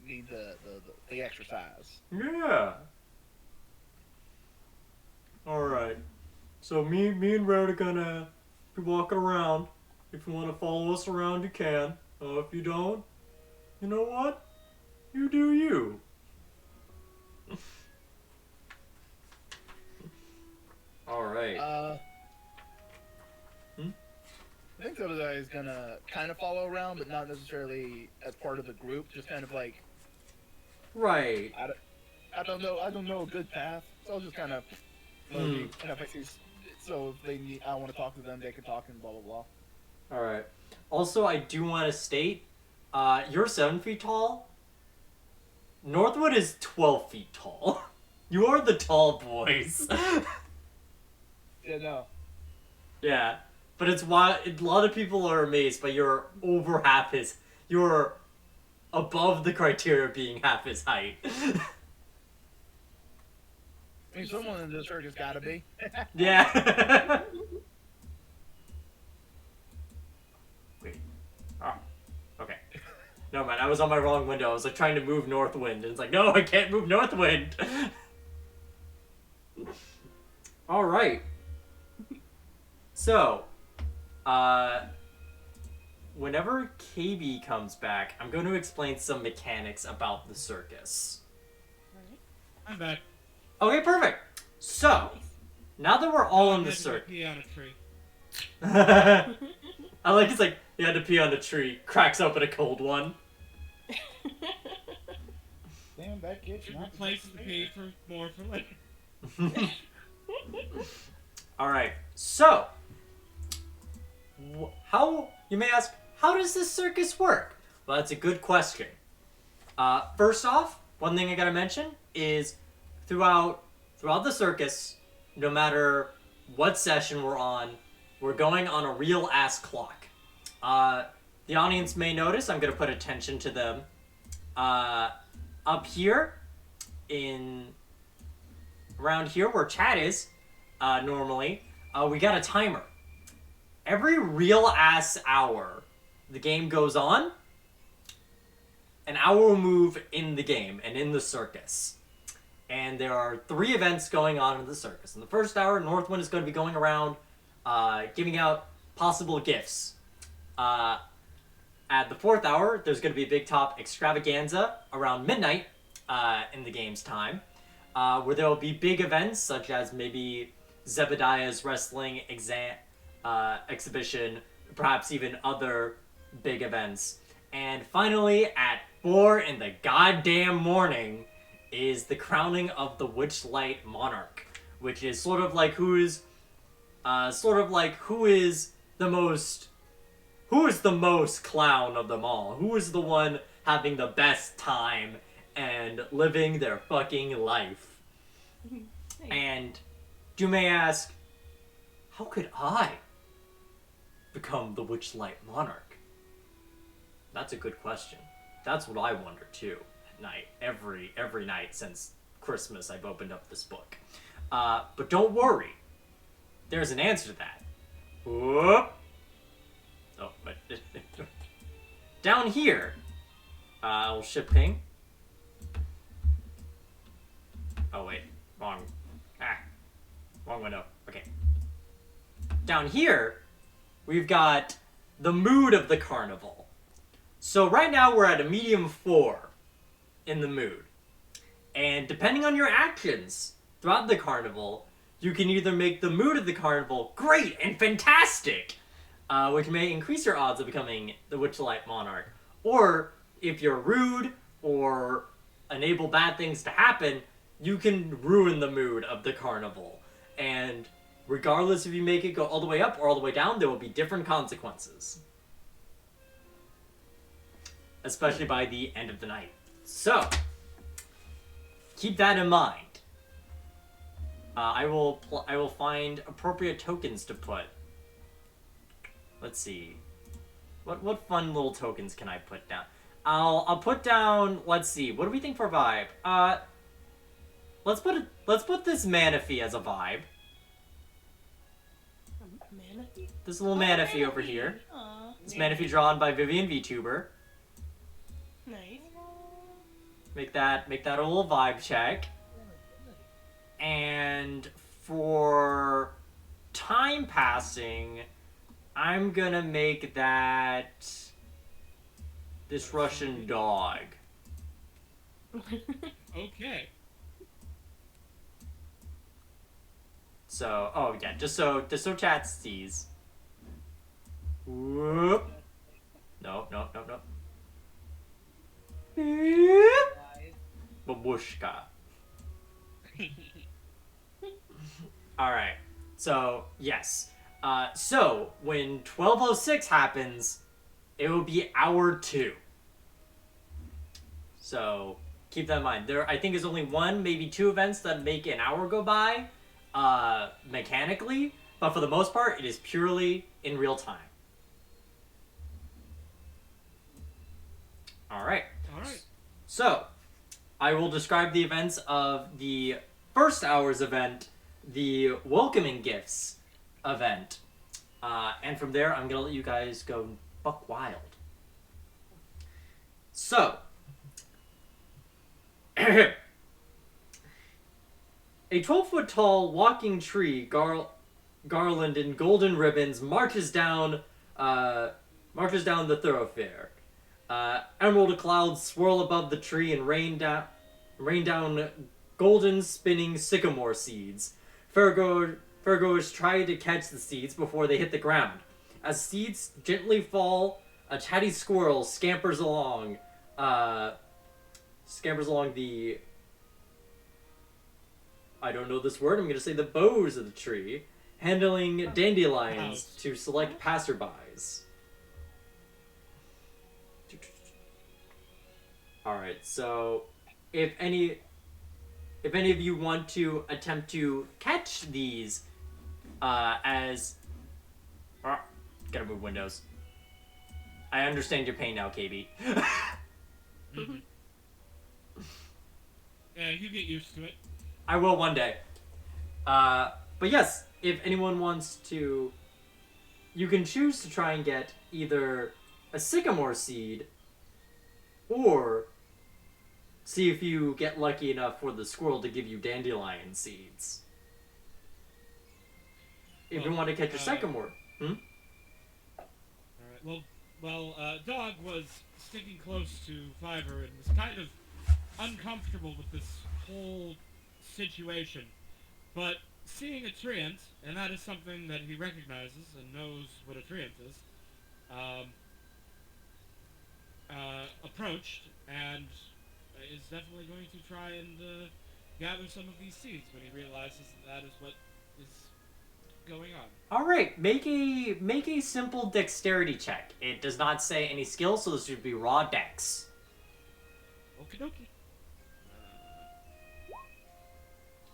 Need the exercise. Yeah. All right. So me and Red are gonna be walking around. If you want to follow us around, you can. If you don't, you know what? You do you. All right. I think the other guy is gonna kind of follow around, but not necessarily as part of the group. Just kind of like, Right. I don't know a good path, so I'll just kind of and if I So if they need, I want to talk to them, they can talk and blah blah blah. All right. Also, I do want to state, you're 7 feet tall. Northwood is 12 feet tall. You are the tall boys. Yeah, no. Yeah, but it's why a lot of people are amazed, but you're over half his. You're above the criteria of being half his height. I mean, someone in this circus gotta be. Yeah. Wait. Oh. Okay. No man, I was on my wrong window. I was like trying to move Northwind, and it's like, no, I can't move Northwind. All right. So, whenever KB comes back, I'm going to explain some mechanics about the circus. I'm back. Okay, perfect. So, now that we're all in the I circus. pee on a tree. I like it's like, you had to pee on the tree, cracks open a cold one. Damn, that kid's not Replace the pee for more for later. Alright, so, how, you may ask, how does this circus work? Well, that's a good question. First off, one thing I gotta mention is throughout the circus, no matter what session we're on, we're going on a real ass clock. The audience may notice, I'm gonna put attention to them. Up here, around here where chat is, normally, we got a timer. Every real ass hour the game goes on, an hour will move in the game and in the circus. And there are 3 events going on in the circus. In the first hour, Northwind is going to be going around giving out possible gifts. At the 4th hour, there's going to be a big top extravaganza around midnight in the game's time, where there will be big events such as maybe Zebediah's wrestling exhibition, perhaps even other big events. And finally, at 4 in the goddamn morning, is the crowning of the Witchlight Monarch, which is sort of like who is the most clown of them all? Who is the one having the best time and living their fucking life? And you may ask, how could I become the Witchlight Monarch? That's a good question. That's what I wonder too at night, every night since Christmas I've opened up this book. But don't worry, there's an answer to that. Whoop. Oh, but down here, I'll ship ping. Oh wait, wrong window. Okay. Down here, we've got the mood of the carnival. So right now we're at a medium 4 in the mood. And depending on your actions throughout the carnival, you can either make the mood of the carnival great and fantastic, which may increase your odds of becoming the Witchlight Monarch. Or, if you're rude or enable bad things to happen, you can ruin the mood of the carnival. And regardless if you make it go all the way up or all the way down, there will be different consequences. Especially by the end of the night. So, keep that in mind. I will find appropriate tokens to put. Let's see. What fun little tokens can I put down? I'll put down. Let's see. What do we think for vibe? Let's put this Manaphy as a vibe. Manaphy? This little Manaphy over here. Aw. This Manaphy drawn by Vivian VTuber. Nice. Make that a little vibe check. And for time passing, I'm gonna make that this Russian dog. Okay. So, oh yeah, just so chat sees. Whoop. Nope. Beep. Babushka. Alright. So, yes. So, when 12:06 happens, it will be hour 2. So, keep that in mind. I think there's only 1, maybe 2 events that make an hour go by, mechanically, but for the most part, it is purely in real time. Alright. Alright. So, I will describe the events of the first hour's event, the welcoming gifts event. And from there, I'm going to let you guys go buck wild. So, a 12-foot tall walking tree garland in golden ribbons marches down the thoroughfare. Emerald clouds swirl above the tree and rain down golden spinning sycamore seeds. Fairgoers try to catch the seeds before they hit the ground. As seeds gently fall, a chatty squirrel scampers along the, I don't know this word, I'm going to say the boughs of the tree, handling dandelions to select passerbys. Alright, so if any of you want to attempt to catch these, gotta move windows. I understand your pain now, KB. Mm-hmm. Yeah, you get used to it. I will one day. But yes, if anyone wants to, you can choose to try and get either a sycamore seed, or see if you get lucky enough for the squirrel to give you dandelion seeds. If you want to catch a sycamore. Alright, Dog was sticking close to Fiverr and was kind of uncomfortable with this whole situation. But seeing a treant, and that is something that he recognizes and knows what a treant is, approached and is definitely going to try and gather some of these seeds when he realizes that is what is going on. Alright, make a simple dexterity check. It does not say any skill, so this would be raw dex. Okie dokie.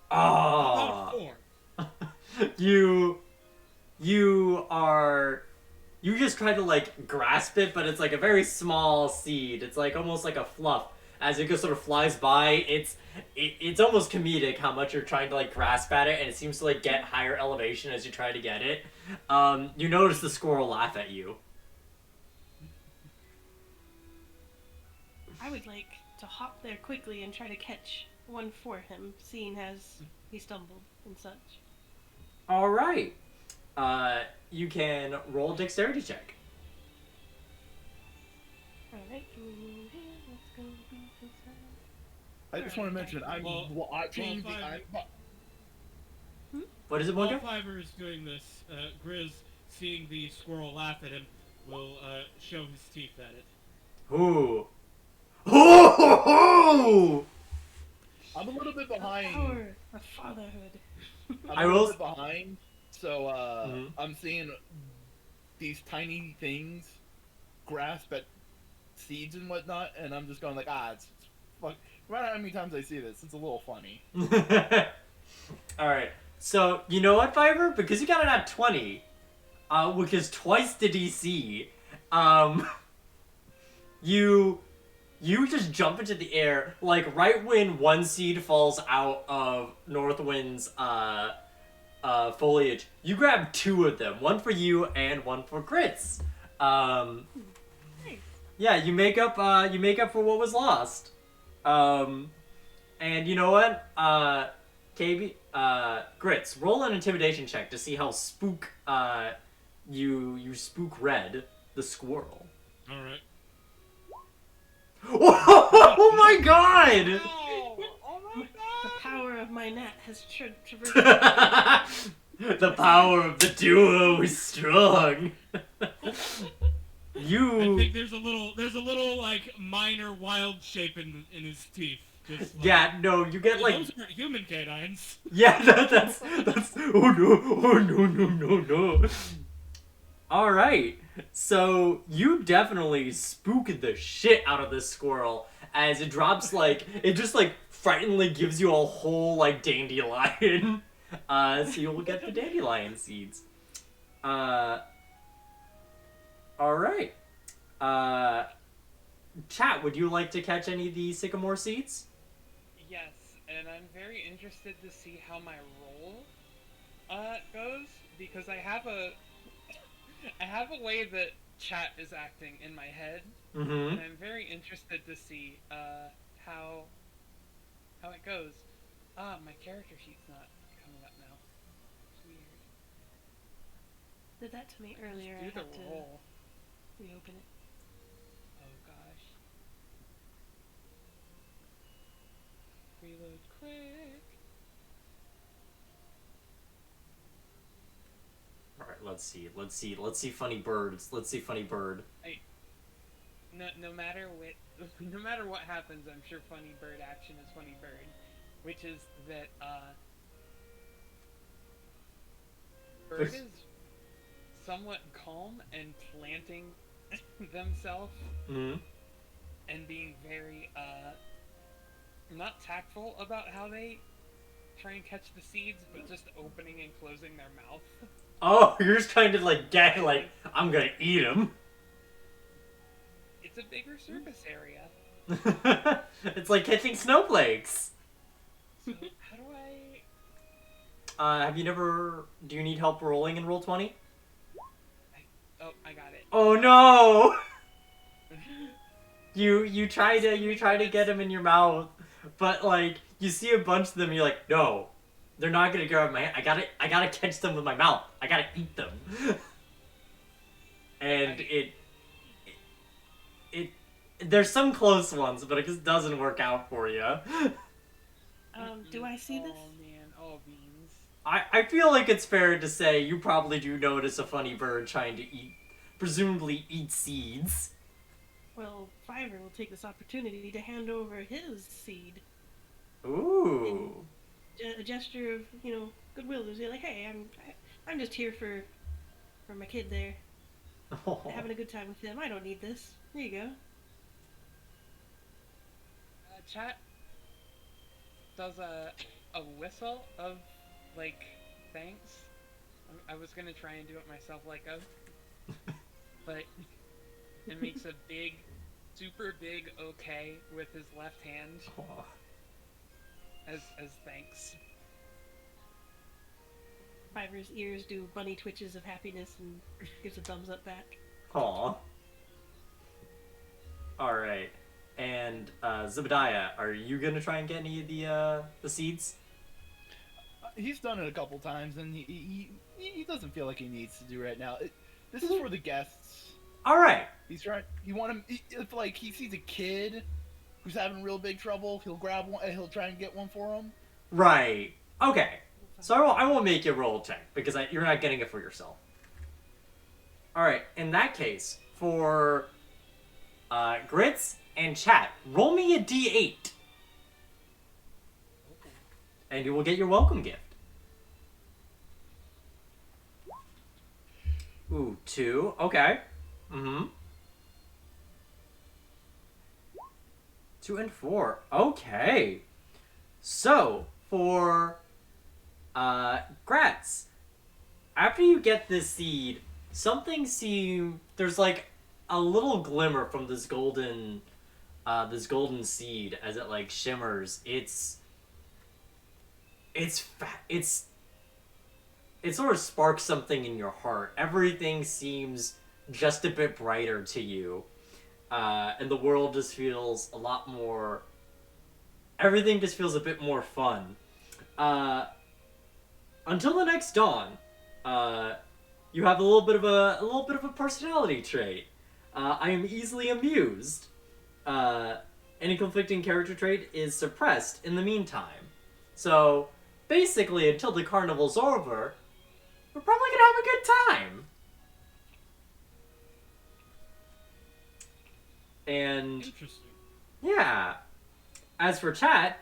Oh. About 4. You just try to like grasp it, but it's like a very small seed. It's like almost like a fluff. As it just sort of flies by, it's almost comedic how much you're trying to like grasp at it, and it seems to like get higher elevation as you try to get it. You notice the squirrel laugh at you. I would like to hop there quickly and try to catch one for him, seeing as he stumbled and such. Alright. You can roll a dexterity check. Alright, let's go. I just want to mention, I'm watching What is it, While Mojo? Fiverr is doing this, Grizz, seeing the squirrel laugh at him, will show his teeth at it. Ooh. Ooh! I'm a little bit The behind. power of fatherhood. I'm a little bit behind, so I'm seeing these tiny things grasp at seeds and whatnot, and I'm just going like, it's fuck. No matter how many times I see this, it's a little funny. Alright, so you know what, Fiverr? Because you got it at 20, which is twice the DC, you just jump into the air, like right when one seed falls out of Northwind's foliage. You grab 2 of them, one for you and one for Grits. Nice. Yeah, you make up for what was lost. And you know what? KB, Grits, roll an intimidation check to see how you spook Red, the squirrel. Alright. Oh my god! Oh my The god! power of my net has traversed. The power of the duo is strong. I You think there's a little like minor wild shape in his teeth. Just, like, Yeah, no, you get like those aren't human canines. yeah, that's oh no. All right, so you definitely spooked the shit out of this squirrel as it drops like it just like frighteningly gives you a whole like dandelion. So you'll get the dandelion seeds. All right. Chat, would you like to catch any of the sycamore seeds? Yes, and I'm very interested to see how my roll goes because I have a way that chat is acting in my head, Mm-hmm. and I'm very interested to see how it goes. My character sheet's not coming up now. It's weird. Did that to me earlier. I Do the had to roll. reopen it. Oh gosh. Reload quick. All right, let's see funny birds. Let's see funny bird. No matter no matter what happens, I'm sure funny bird action is funny bird, which is that bird is somewhat calm and planting themselves Mm-hmm. and being very not tactful about how they try and catch the seeds, but just opening and closing their mouth. Oh, you're just trying to like get like I'm gonna eat them. It's a bigger surface area. It's like catching snowflakes. So how do I? Have you never? Do you need help rolling in Roll20? Oh, I got it. Oh no! You try to get them in your mouth, but like you see a bunch of them, you're like, no, they're not gonna grab my hand. I gotta catch them with my mouth. I gotta eat them. And there's some close ones, but it just doesn't work out for you. Do I see this? Oh man, oh beans. I feel like it's fair to say you probably do notice a funny bird trying to presumably eat seeds. Well, Fiverr will take this opportunity to hand over his seed. Ooh. A gesture of, goodwill. To say like, hey, I'm just here for my kid there. Oh. Having a good time with him. I don't need this. There you go. Chat does a whistle of like thanks. I was gonna try and do it myself like but it makes a big, super big okay with his left hand Oh. as thanks. Fiverr's ears do bunny twitches of happiness and gives a thumbs up back. Aw. Alright. And, Zebediah, are you gonna try and get any of the seeds? He's done it a couple times, and he doesn't feel like he needs to do right now. This is for the guests. Alright. He's trying. If like he sees a kid who's having real big trouble, he'll grab one. He'll try and get one for him. Right. Okay. So I won't make you roll a check, because you're not getting it for yourself. Alright, in that case, for Grits and Chat, roll me a d8. And you will get your welcome gift. Ooh, 2. Okay. Mm-hmm. 2 and 4. Okay. So, for Grats, after you get this seed, there's like a little glimmer from this golden seed as it like shimmers. It sort of sparks something in your heart. Everything seems just a bit brighter to you. And the world just feels a lot more... Everything just feels a bit more fun. Until the next dawn, you have a little bit of a personality trait. I am easily amused. Any conflicting character trait is suppressed in the meantime. So, basically, until the carnival's over, we're probably gonna have a good time. And Interesting. yeah. as for chat,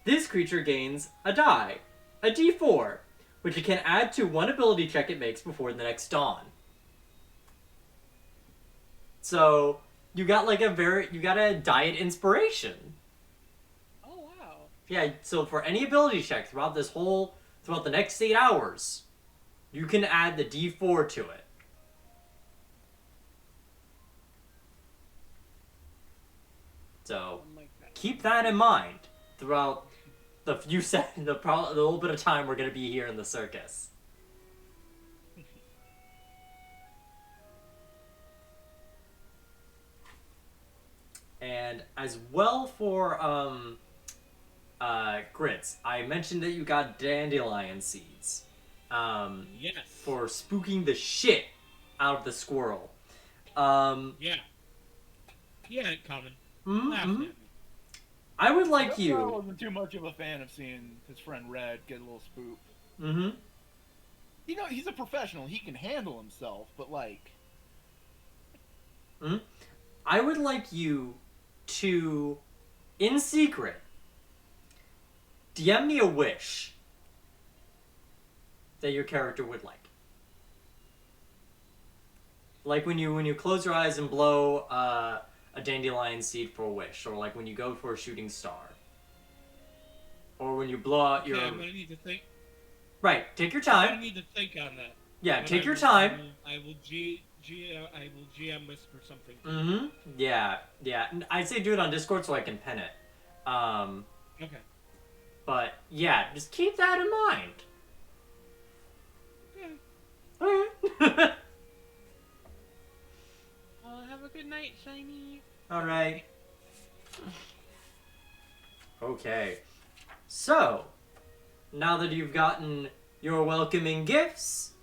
this creature gains a die, a D4, which it can add to one ability check it makes before the next dawn. So you got like you got a diet inspiration. Oh wow. Yeah, so for any ability check throughout the next 8 hours, you can add the D4 to it. So keep that in mind throughout the little bit of time we're gonna be here in the circus. And as well for grits, I mentioned that you got dandelion seeds. Yes. For spooking the shit out of the squirrel. Yeah. Yeah, coming. Laughing at me. I would like I you. wasn't too much of a fan of seeing his friend Red get a little spooked. Mm-hmm. You know, he's a professional. He can handle himself, but like... Mm-hmm. I would like you to, in secret, DM me a wish that your character would like. Like when you close your eyes and blow a dandelion seed for a wish, or like when you go for a shooting star, or when you blow out your. Okay, I'm gonna need to think. Right, take your I time. need to think on that. Yeah, But take your time. I will GM whisper something. Mm-hmm. Yeah. I'd say do it on Discord so I can pin it. Okay. But yeah, just keep that in mind. Yeah. Okay. Have a good night, Shiny. All right. Okay. So, now that you've gotten your welcoming gifts,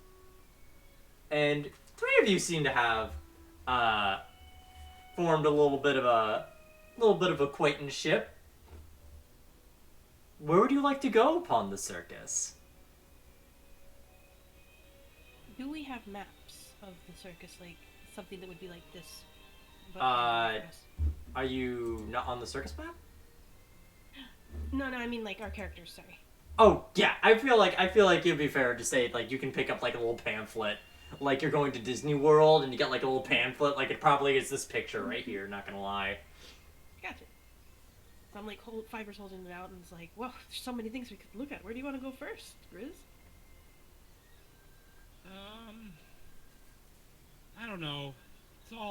and 3 of you seem to have formed a little bit of acquaintanceship, where would you like to go upon the circus? Do we have maps of the circus, like something that would be like this? But Are you not on the circus map? no, I mean like our characters. Sorry. Oh yeah, I feel like it'd be fair to say like you can pick up like a little pamphlet, like you're going to Disney World and you get like a little pamphlet. Like it probably is this picture right here. Not gonna lie. Gotcha. So I'm like Fiverr's holding it out and it's like, whoa, there's so many things we could look at. Where do you want to go first, Grizz? I don't know. It's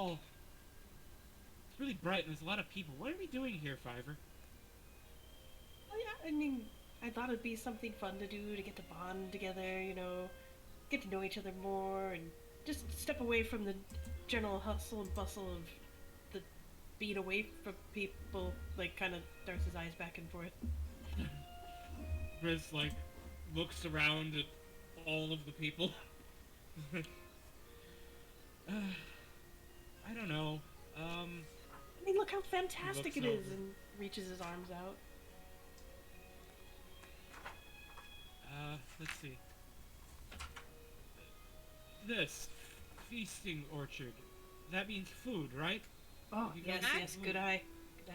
really bright and there's a lot of people. What are we doing here, Fiverr? Oh yeah, I mean, I thought it'd be something fun to do to get to bond together, you know, get to know each other more, and just step away from the general hustle and bustle of the being away from people. Like, kind of darts his eyes back and forth. Riz, like, looks around at all of the people. I don't know. I mean, look how fantastic it is, and reaches his arms out. Let's see. This feasting orchard. That means food, right? Oh, You yes, guys- yes, good eye. Good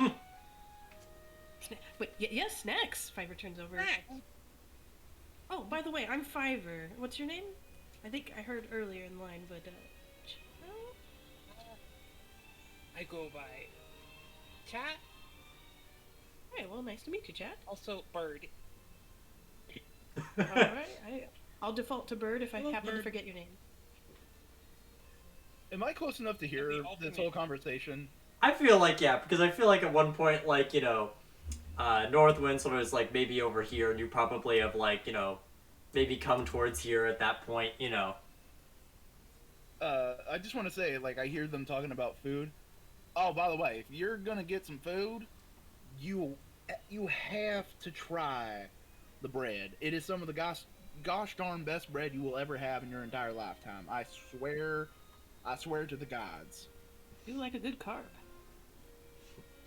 eye. Wait, yes, snacks! Fiverr turns over. Snacks. Oh, by the way, I'm Fiverr. What's your name? I think I heard earlier in line, but, I go by Chat, Hey, well, nice to meet you, chat. also Bird. Alright, I'll default to Bird if I Hello, happen to Bird. forget your name. Am I close enough to hear the this ultimate. whole conversation? I feel like yeah, because I feel like at one point like Northwind sort of is like maybe over here, and you probably have like maybe come towards here at that point. I just want to say, like, I hear them talking about food. Oh, by the way, if you're gonna get some food, you have to try the bread. It is some of the gosh darn best bread you will ever have in your entire lifetime. I swear to the gods. Do like a good carb.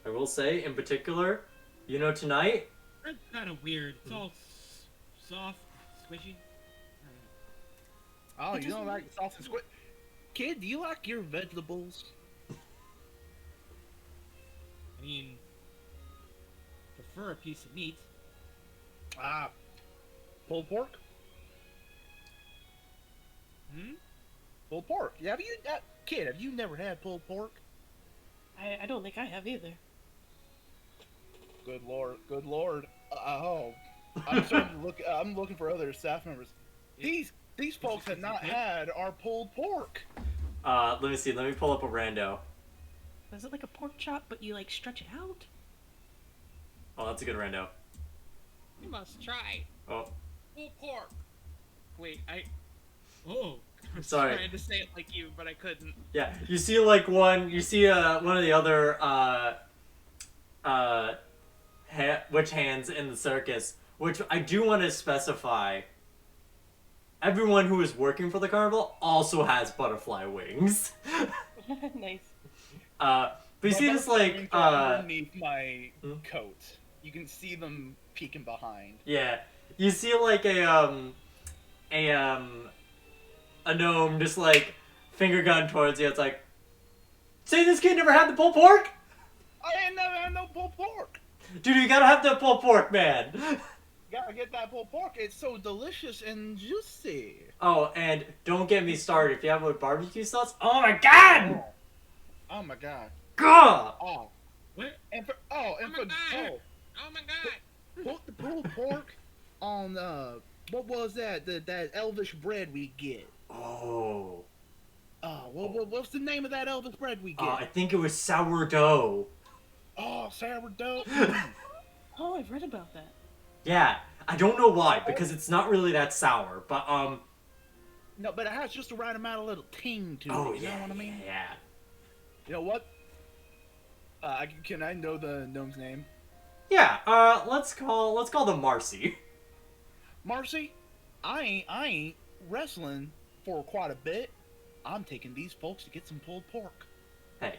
I will say in particular, tonight. That's kind of weird. It's all soft, squishy. Oh, It you don't doesn't- like sauce and squid? Kid, do you like your vegetables? mean, prefer a piece of meat. Ah, pulled pork. Hmm? Pulled pork. Yeah, kid, have you never had pulled pork? I don't think I have either. Good lord, good lord. Oh, I'm starting to look. I'm looking for other staff members. These folks have not had our pulled pork. Let me see. Let me pull up a rando. Is it like a pork chop, but you like stretch it out? Oh, that's a good rando. You must try Oh, pulled pork. Wait, I Oh, was sorry. trying to say it like you, but I couldn't. Yeah, you see like one. You see one of the other witch hands in the circus, which I do want to specify. Everyone who is working for the carnival also has butterfly wings. Nice. But you see this like underneath my Hmm? coat. You can see them peeking behind. yeah, you see like a gnome just like finger gun towards you. It's like, say this kid never had the pulled pork? I ain't never had no pulled pork. Dude, you gotta have the pulled pork, man. Gotta get that pulled pork. It's so delicious and juicy. Oh, and don't get me started. If you have a barbecue sauce, oh my god! Oh my god. God! Oh. what? And for Oh my god! Oh my god! put the pulled pork on what was that? That elvish bread we get. Oh. What's the name of that elvish bread we get? I think it was sourdough. Oh, sourdough. Oh, I've read about that. Yeah, I don't know why, because it's not really that sour, but No, but it has just the right amount of little ting to oh it. You yeah, know what I mean? yeah. You know what? Can I know the gnome's name? Yeah, let's call them Marcy. Marcy, I ain't wrestling for quite a bit. I'm taking these folks to get some pulled pork. Hey.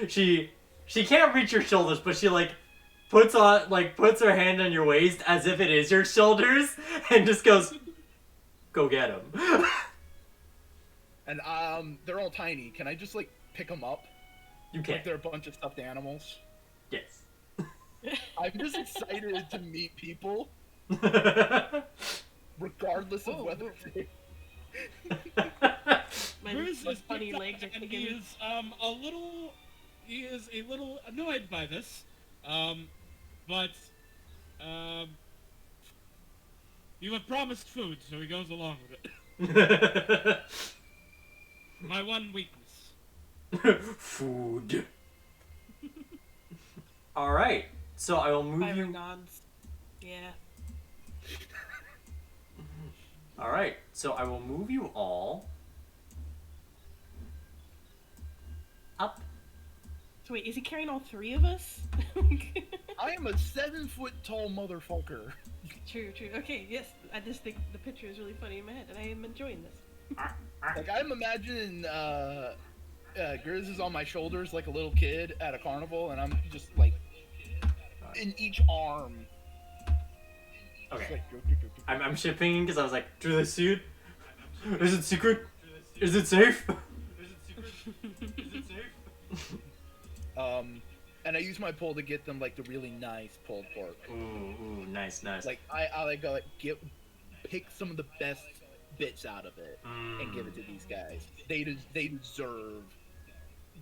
She can't reach your shoulders, but she like puts her hand on your waist as if it is your shoulders and just goes, go get him. And they're all tiny. Can I just like pick them up? You Like can't. they're a bunch of stuffed animals. Yes. I'm just excited to meet people, regardless of Whoa, whether whoa. they... My, Bruce my is funny picked up, legs are and kicking. he is a little annoyed by this. But you have promised food, so he goes along with it. My one weakness. Food. Alright, so I will move Byron you. nods. Yeah. Alright, so I will move you all up. So wait, is he carrying all three of us? I am a 7-foot-tall motherfucker. True, true. Okay, yes. I just think the picture is really funny in my head, and I am enjoying this. Like, I'm imagining, Grizz is on my shoulders like a little kid at a carnival, and I'm just, like, in each arm. Okay. Just like, I'm shipping because I was like, do they see it? Is it secret? Is it safe? Is it secret? Is it safe? and I use my pole to get them, like, the really nice pulled pork. Ooh, nice, nice. Like, I like, go, like, pick some of the best bits out of it and give it to these guys. They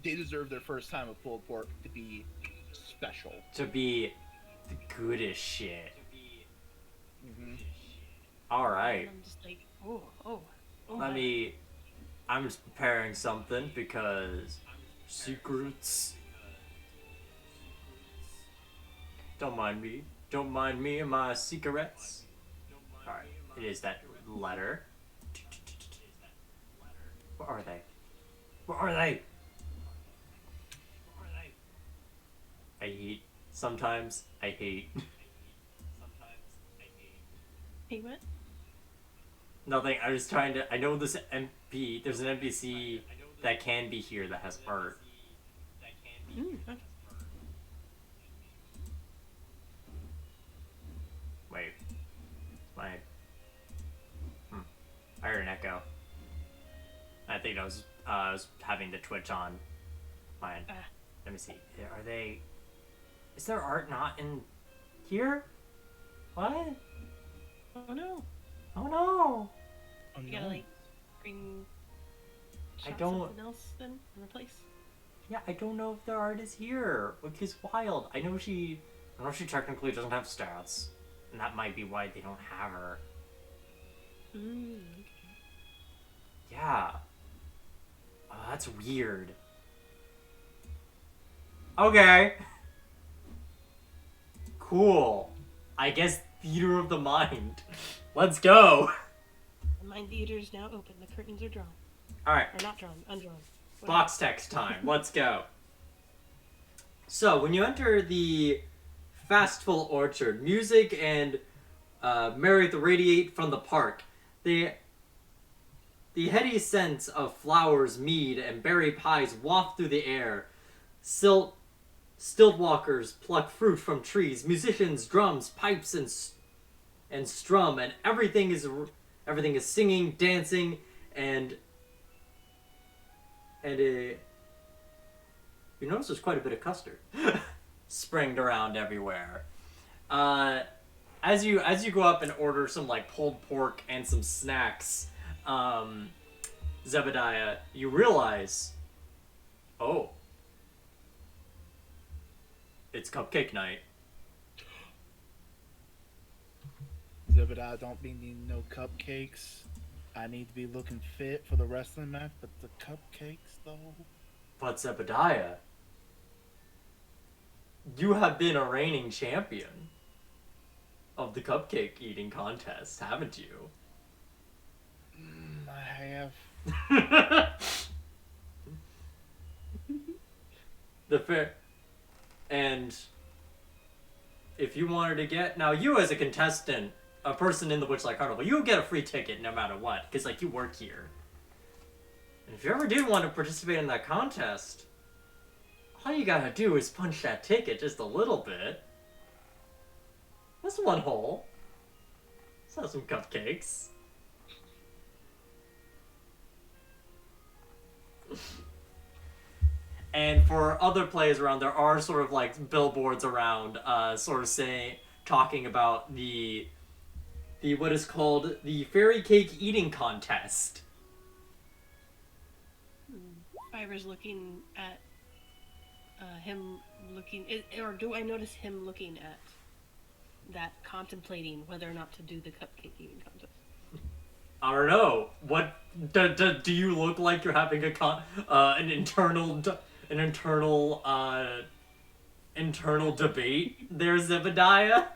deserve their first time of pulled pork to be special. To be the goodest shit. Mm-hmm. Alright. I'm just like, oh. I'm just preparing something because secrets. Don't mind me. Don't mind me and my secrets. Alright, it is that letter. Where are they? Where are they? I hate. Sometimes I hate. Hey, what? Nothing. I was trying to. I know this MP. There's an NPC that can be here that has art. Okay. Wait. My. I heard an echo. I think I was having the Twitch on. Mine. Let me see. Are they... Is there art not in here? What? Oh no. Oh no! Oh, You gotta no. like green. I shot don't- Something else then in replace. Yeah, I don't know if their art is here, which is wild. I know she technically doesn't have stats, and that might be why they don't have her. Mm. Yeah. Oh, that's weird. Okay. Cool. I guess theater of the mind. Let's go. The Mind Theater is now open. The curtains are drawn. Alright. Or not drawn, undrawn. Whatever. Box text time. Let's go. So, when you enter the Fastful Orchard, music and merriment radiate from the park. The heady scents of flowers, mead, and berry pies waft through the air. Stilt walkers pluck fruit from trees. Musicians, drums, pipes, and strum, and everything is singing, dancing, and you notice there's quite a bit of custard springed around everywhere. As you go up and order some like pulled pork and some snacks, Zebediah, you realize, oh, it's cupcake night. Zebediah don't be needing no cupcakes. I need to be looking fit for the wrestling match, but the cupcakes though. But Zebediah, you have been a reigning champion of the cupcake eating contest, haven't you? I have. The fair, and if you wanted to get now, you as a contestant, a person in the Witchlight Carnival, you get a free ticket no matter what, because like you work here. And if you ever did want to participate in that contest, all you gotta do is punch that ticket just a little bit. That's one hole. Let's have some cupcakes. And for other players around, there are sort of like billboards around, sort of talking about the what is called the fairy cake eating contest. Fiverr's looking at him looking, or do I notice him looking at that, contemplating whether or not to do the cupcake eating contest? I don't know. What do you look like? You're having an internal debate there, Zebediah?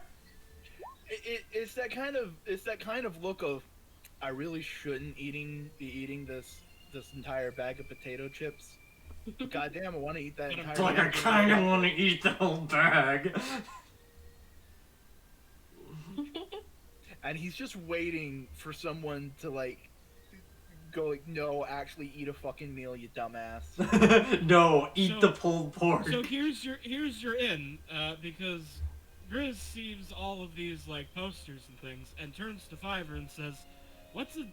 It's that kind of look of I really shouldn't be eating this entire bag of potato chips. But goddamn, I want to eat that entire. It's like I kind of want to eat the whole bag. And he's just waiting for someone to like go like, no, actually eat a fucking meal, you dumbass. No, eat So- the pulled pork. So here's your in, because Grizz sees all of these like posters and things, and turns to Fiverr and says, "What's a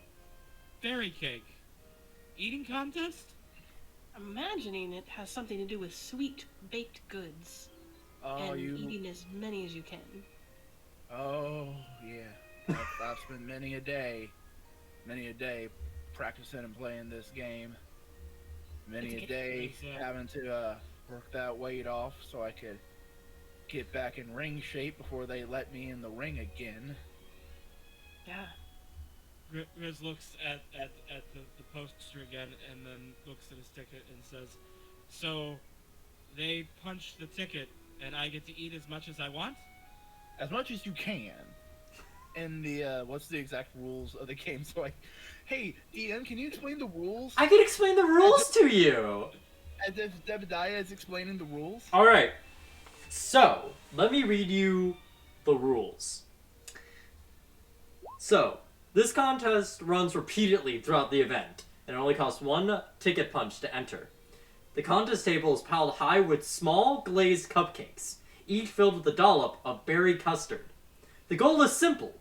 fairy cake? Eating contest?" I'm imagining it has something to do with sweet baked goods Oh, and you. eating as many as you can. Oh, yeah. I've spent many a day practicing and playing this game. Many a day having to work that weight off so I could get back in ring shape before they let me in the ring again. Yeah. Grizz looks at the poster again, and then looks at his ticket and says, "So, they punch the ticket, and I get to eat as much as I want?" As much as you can. And the what's the exact rules of the game? So hey DM, can you explain the rules? I can explain the rules to you. As if Zebediah is explaining the rules. All right. So let me read you the rules. So this contest runs repeatedly throughout the event, and it only costs one ticket punch to enter. The contest table is piled high with small glazed cupcakes, each filled with a dollop of berry custard. The goal is simple.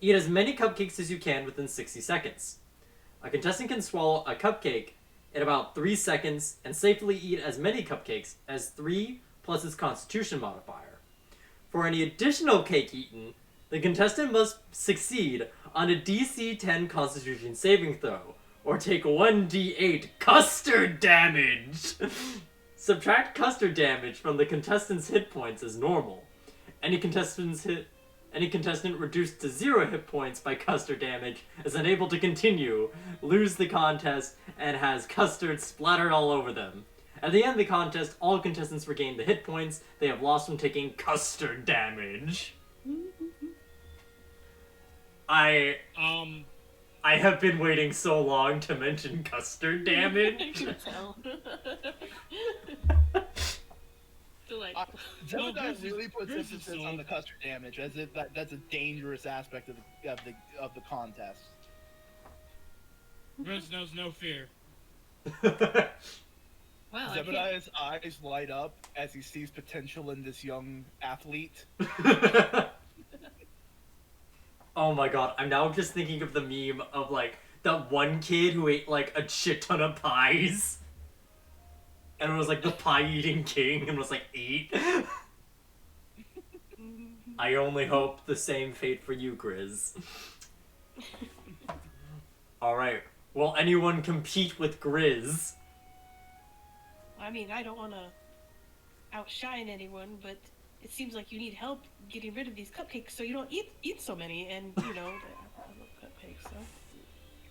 Eat as many cupcakes as you can within 60 seconds. A contestant can swallow a cupcake in about 3 seconds and safely eat as many cupcakes as 3 plus its constitution modifier. For any additional cake eaten, the contestant must succeed on a DC 10 constitution saving throw, or take 1d8 custard damage. Subtract custard damage from the contestant's hit points as normal. Any contestant reduced to 0 hit points by custard damage is unable to continue, lose the contest, and has custard splattered all over them. At the end of the contest, all contestants regain the hit points they have lost from taking custard damage. I have been waiting so long to mention custard I damage. can tell. Delightful. Zebediah really puts Grizz is emphasis on sold. the custard damage, as if that's a dangerous aspect of the contest. Grizz knows no fear. Wow, I can't. Zebediah's eyes light up as he sees potential in this young athlete. Oh my god, I'm now just thinking of the meme of like that one kid who ate like a shit ton of pies. And it was like the pie eating king and was like 8. I only hope the same fate for you, Grizz. Alright, will anyone compete with Grizz? I mean, I don't want to outshine anyone, but it seems like you need help getting rid of these cupcakes so you don't eat so many. And you know, I love cupcakes, so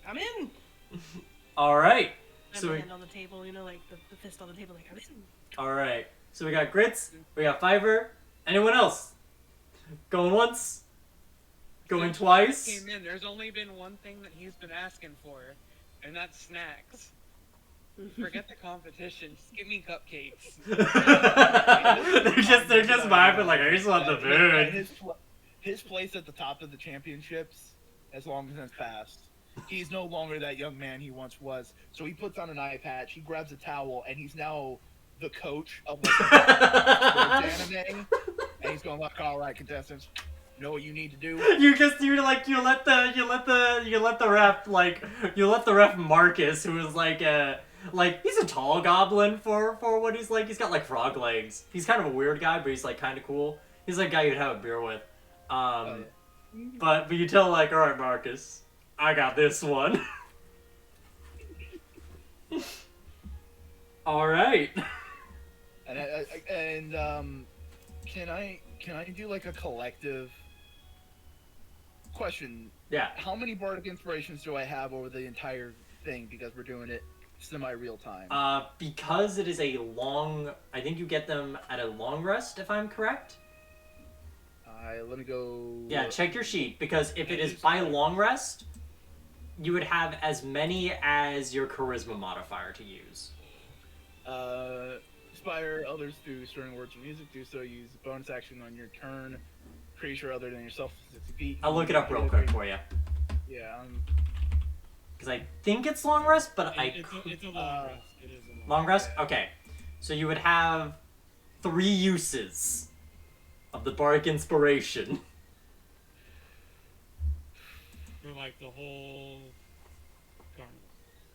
I'm in. Alright. I have So my we, hand on the table, you know, like the fist on the table, like I'm in. alright. So we got Grits, we got Fiver. Anyone else? Going once? Going Since twice? he came in, there's only been one thing that he's been asking for, and that's snacks. Forget the competition. Just give me cupcakes. they're just vibing like I just want the food. His place at the top of the championships, as long as it's passed. He's no longer that young man he once was. So he puts on an eye patch, he grabs a towel, and he's now the coach of like sports anime. And he's going like, "All right, contestants, you know what you need to do." You let the ref Marcus, who is like he's a tall goblin for what he's like. He's got like frog legs. He's kind of a weird guy, but he's like kind of cool. He's like a guy you'd have a beer with. Yeah. But you tell like, all right, Marcus, I got this one. All right. And can I do like a collective question? Yeah. How many bardic inspirations do I have over the entire thing, because we're doing it semi-real time? Because it is a long. I think you get them at a long rest, if I'm correct. Let me go. Yeah, check your sheet, because if it is by long rest, you would have as many as your charisma modifier to use. Inspire others through certain words of music. Do so. Use a bonus action on your turn. Creature other than yourself 60 feet. I'll look it up real quick for you. Yeah. Because I think it's long rest, but It's a long rest. It is a long rest? Okay. So you would have 3 uses of the Bardic Inspiration. For like the whole carnival.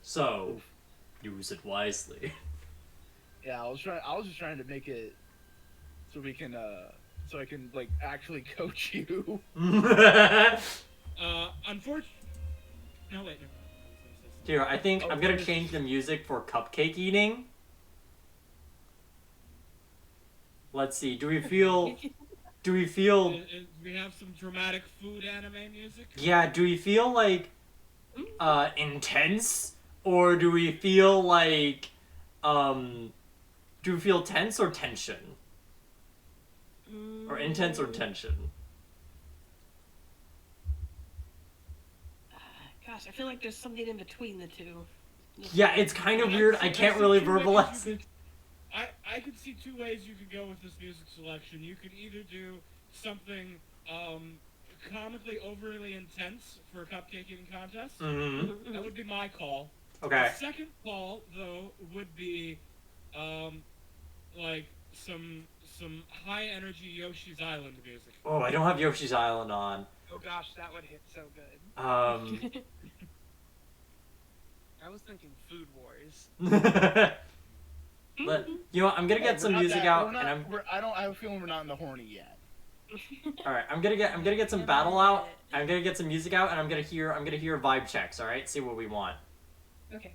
So, use it wisely. Yeah, I was just trying to make it so we can so I can like actually coach you. Unfortunately. No, wait. No. Here, I think I'm gonna change the music for cupcake eating. Let's see. Do we feel? We have some dramatic food anime music. Yeah. Do we feel like intense, or do we feel like do we feel tense or tension, or intense or tension? Gosh, I feel like there's something in between the two. Yeah, it's kind of weird. I can't really verbalize it. I could see 2 ways you could go with this music selection. You could either do something comically overly intense for a cupcake eating contest. Mm-hmm. That would be my call. Okay. The second call, though, would be like some high energy Yoshi's Island music. Oh, I don't have Yoshi's Island on. Oh gosh, that would hit so good. I was thinking Food Wars. But, you know what? I'm gonna get some music out, and I have a feeling we're not in the horny yet. all right. I'm gonna get some battle out. I'm gonna get some music out, and I'm gonna hear vibe checks. All right, see what we want. Okay.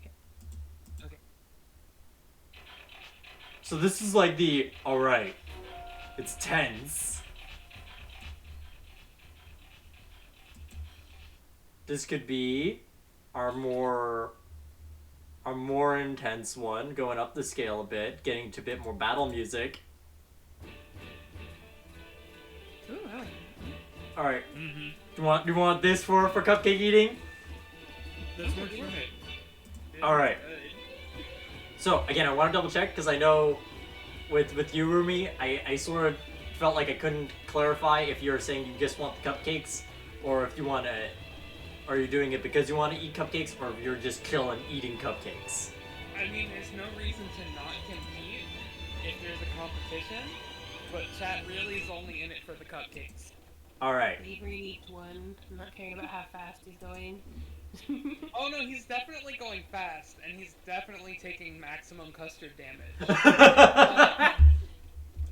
So this is like the all right. It's tense. This could be our more intense one, going up the scale a bit, getting to a bit more battle music. Ooh, I like All right. Mm-hmm. Do you want this for cupcake eating? This works for me. All right. So again, I want to double check because I know with you, Rumi, I sort of felt like I couldn't clarify if you're saying you just want the cupcakes, or if you want to. Are you doing it because you want to eat cupcakes, or if you're just chilling eating cupcakes? I mean, there's no reason to not compete if there's a competition, but chat really is only in it for the cupcakes. All right. He eats one. I'm not caring about how fast he's going. Oh no, he's definitely going fast, and he's definitely taking maximum custard damage.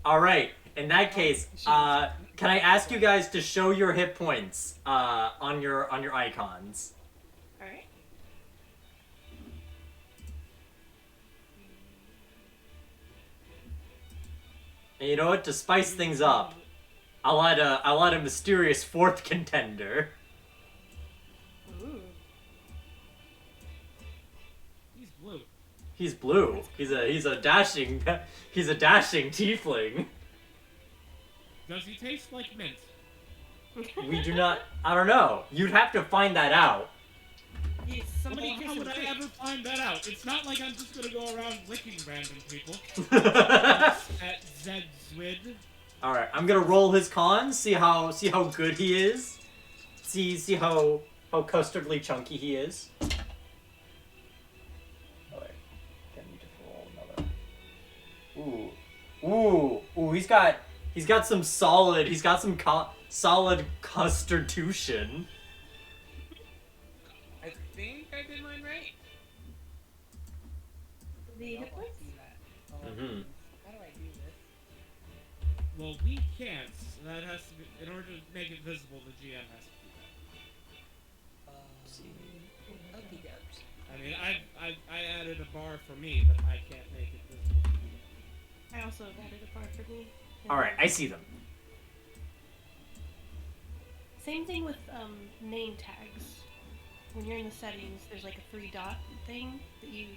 All right. In that case, can I ask you guys to show your hit points on your icons? All right. And you know what? To spice things up, I'll add a mysterious fourth contender. Ooh. He's blue. He's blue. He's a dashing tiefling. Does he taste like mint? We do not. I don't know. You'd have to find that out. Yes, somebody Well, kiss how him would I quick. ever find that out? It's not like I'm just gonna go around licking random people. All At Zed Zwid. right. I'm gonna roll his cons. See how good he is. See how custardly chunky he is. Oh wait. I need to roll another. Ooh. He's got some solid. He's got some solid custardtution. I think I did mine right. The hit Oh, I points? see that. Oh, Mhm. How do I do this? Well, we can't. That has to be, in order to make it visible, the GM has to do that. Okey dokes. I mean, I added a bar for me, but I can't make it visible to you. I also added a part for me. All right. I see them. Same thing with name tags. When you're in the settings, there's like a 3-dot thing that you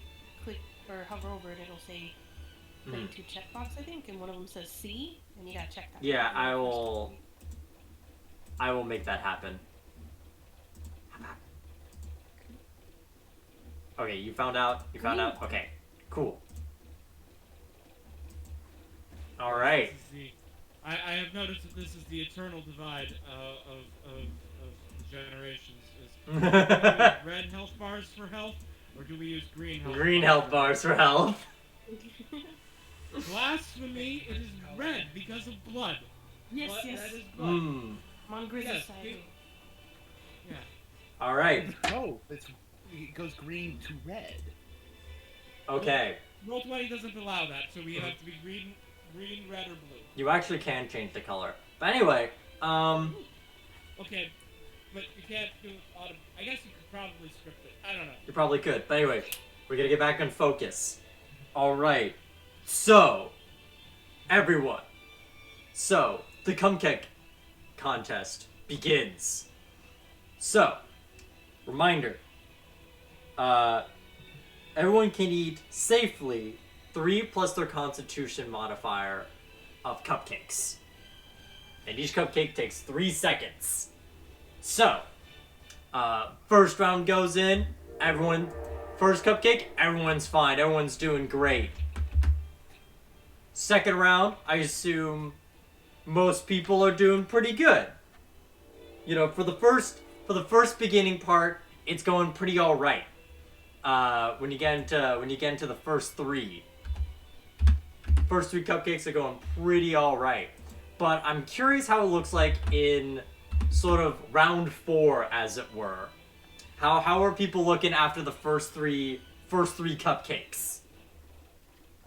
click or hover over, and it'll say like 2 checkbox, I think, and one of them says C, and you gotta check that. Yeah, I will make that happen. Okay, you found out? You found out? Okay, cool. Alright. I have noticed that this is the eternal divide of the generations. Do we use red health bars for health, or do we use green health Green bars? health bars for health. Blasphemy, it is red because of blood. Yes, Blood, yes. That is blood. Hmm. I'm on Grizz's Yes, side. Yeah. Alright. No, it goes green to red. Okay. Roll20 doesn't allow that, so we have to be green, red, or blue. You actually can change the color. But anyway, Okay, but you can't do auto. I guess you could probably script it. I don't know. you probably could. But anyway, we're gonna get back on focus. Alright. So, everyone. So, the cupcake contest begins. So, reminder. Everyone can eat safely 3 plus their constitution modifier of cupcakes. And each cupcake takes 3 seconds. So, first round goes in. First cupcake, everyone's fine. Everyone's doing great. Second round, I assume most people are doing pretty good. You know, for the first beginning part, it's going pretty all right. When you get into the first 3 cupcakes are going pretty all right. But I'm curious how it looks like in sort of round 4, as it were. How are people looking after the first three cupcakes?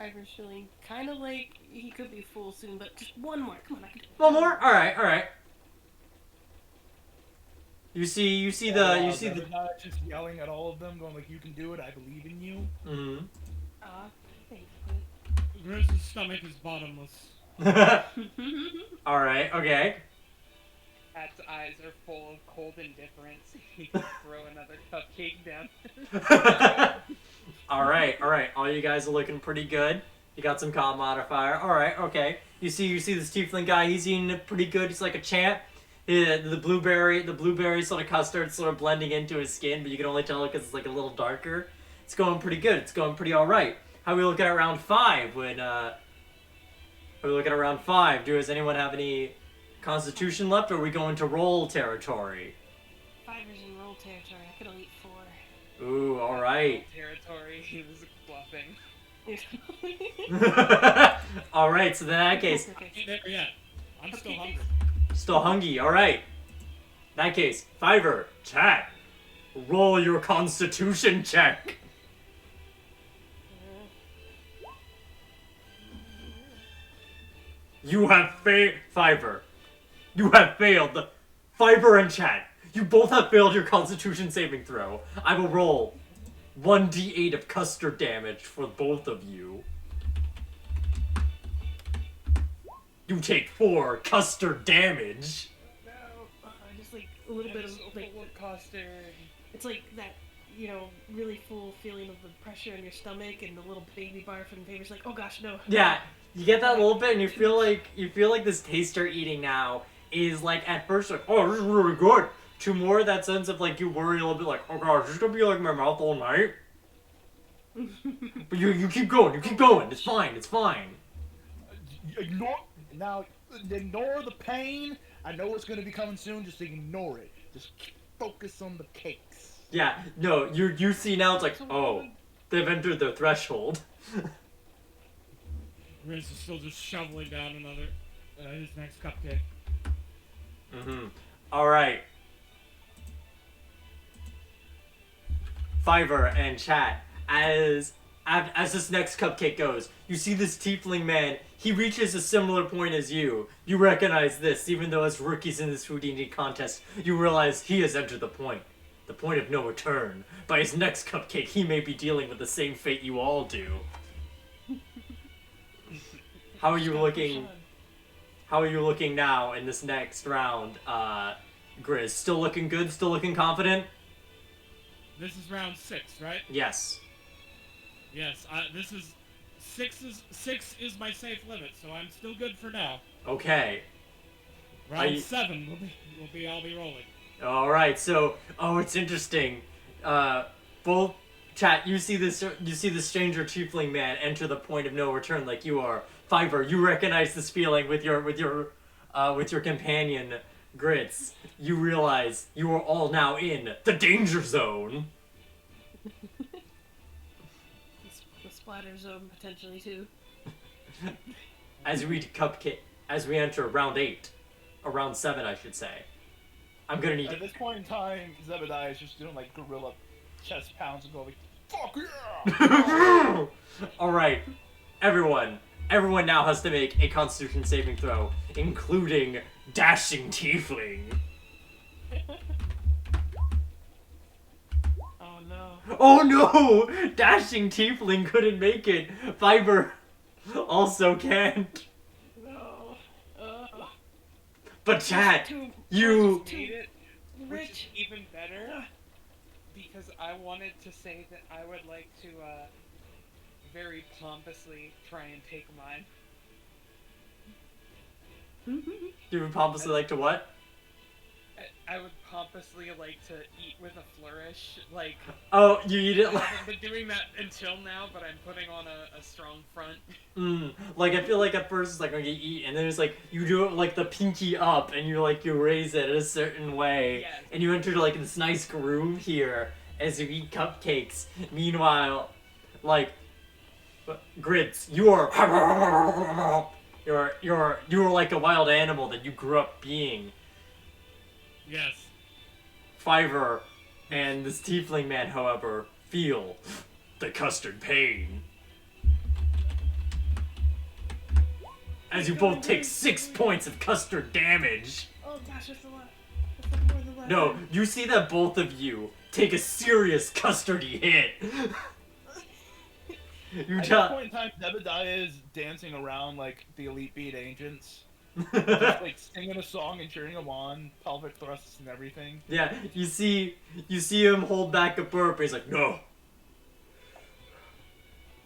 Ivor's feeling kind of like he could be full soon, but just one more. Come on, I can do it. One more? Alright. You see the just yelling at all of them, going like, "You can do it. I believe in you." Mm-hmm. Aw, thanks. Griz's stomach is bottomless. Alright, okay. Cat's eyes are full of cold indifference. He can throw another cupcake down. Alright. All you guys are looking pretty good. You got some calm modifier. Alright, okay. You see this tiefling guy, he's eating it pretty good. He's like a champ. The blueberry sort of custard sort of blending into his skin, but you can only tell because it's like a little darker. It's going pretty good. It's going pretty alright. How are we looking at round 5 when, How are we looking at round 5? Does anyone have any constitution left, or are we going to roll territory? 5's in roll territory. I could only eat 4. Ooh, alright. Territory, he was bluffing. Alright, so then in that case, Ain't there yet. I'm still hungry. still hungry, alright. In that case, Fiverr, chat, roll your constitution check. You have Fiverr. You have failed. Fiverr and chat, you both have failed your constitution saving throw. I will roll 1d8 of custard damage for both of you. You take 4 custard damage. Just like a little bit of like, custard. it's like that, really full feeling of the pressure in your stomach and the little baby barf and Favor's like, oh gosh, no. Yeah, you get that little bit, and you feel like this taste you're eating now is like at first like, oh, this is really good. To more that sense of like you worry a little bit like, oh gosh, this is gonna be like my mouth all night. But you keep going, It's fine. Ignore the pain. I know it's gonna be coming soon. Just ignore it. Just focus on the cakes. Yeah, no, you see now it's like, oh, they've entered their threshold. Grizz is still just shoveling down another his next cupcake. Mm-hmm. Alright. Fiverr and chat, as this next cupcake goes, you see this tiefling man, he reaches a similar point as you. You recognize this, even though as rookies in this food eating contest, you realize he has entered the point of no return. By his next cupcake, he may be dealing with the same fate you all do. How are you looking now in this next round, Grizz? Still looking good? Still looking confident? This is round 6, right? Yes. Yes. This is 6 is my safe limit, so I'm still good for now. Okay. Round 7 will be I'll be rolling. All right. So, it's interesting. Both chat. You see this stranger tiefling man enter the point of no return, like you are. Fiverr, you recognize this feeling with your companion Grits. You realize you are all now in the danger zone. The splatter zone potentially too. As we enter round 8, or round 7, I should say. I'm gonna need. At this point in time, Zebediah is just doing like gorilla chest pounds and going like, "Fuck yeah!" All right, everyone now has to make a Constitution saving throw, including dashing tiefling. Oh no. Oh no! Dashing tiefling couldn't make it. Fiverr also can't. No. But chat, Too you. Made it, which is rich. even better, because I wanted to say that I would like to, very pompously try and take mine. You would pompously like to what? I would pompously like to eat with a flourish, like... Oh, you eat it I like. haven't been doing that until now, but I'm putting on a strong front. Like I feel like at first it's like okay, you eat, and then it's like you do it like the pinky up, and you raise it in a certain way, Yes. and you enter like this nice groove here as you eat cupcakes. Meanwhile, like Grits, you're like a wild animal that you grew up being. Yes. Fiverr And this tiefling man, however, feel the custard pain. As you both take 6 points of custard damage. Oh gosh, that's a lot. That's like more than last No, time. you see that both of you take a serious custardy hit. You At this point in time, Zebediah is dancing around like the Elite Beat Agents. Just like singing a song and cheering them on, pelvic thrusts and everything. Yeah, you see him hold back a burp. And he's like, no,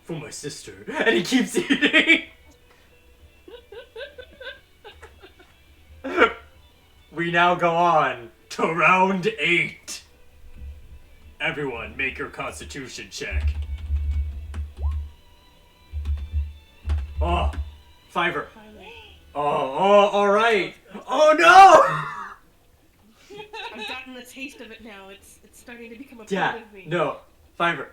for my sister, and he keeps eating. We now go on to round 8. Everyone, make your Constitution check. Oh, Fiver. Finally. Oh, all right. Oh no! I've gotten a taste of it now. It's starting to become a part Yeah, of me. no, Fiver.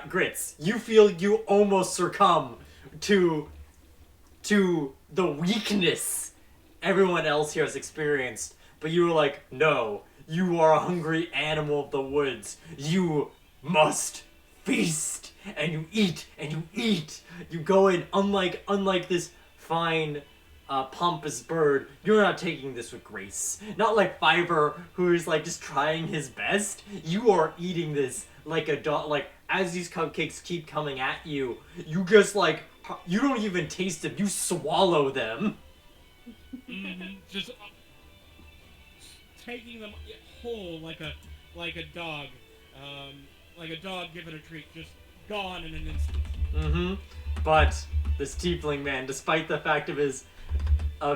Grits, you feel you almost succumb to the weakness everyone else here has experienced, but you were like, no, you are a hungry animal of the woods. You must feast, and you eat, and you eat. You go in, unlike this fine, pompous bird, you're not taking this with grace. Not like Fiver, who is like just trying his best. You are eating this like a dog. Like, as these cupcakes keep coming at you, you just like, you don't even taste them, you swallow them. Just taking them whole like a dog, like a dog given a treat, just gone in an instant. But this tiefling man, despite the fact of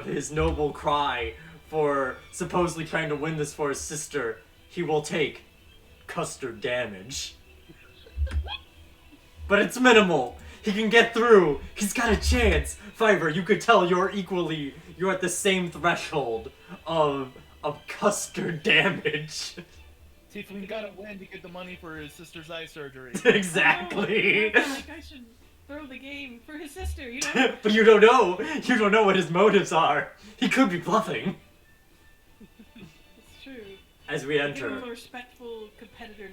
his noble cry for supposedly trying to win this for his sister, he will take custard damage. But it's minimal. He can get through. He's got a chance. Fiver, you could tell you're at the same threshold of custard damage. Tiefling gotta win to get the money for his sister's eye surgery. Exactly. I feel like I should throw the game for his sister, you know? But you don't know. You don't know what his motives are. He could be bluffing. It's true. As we Give him enter, a respectful competitor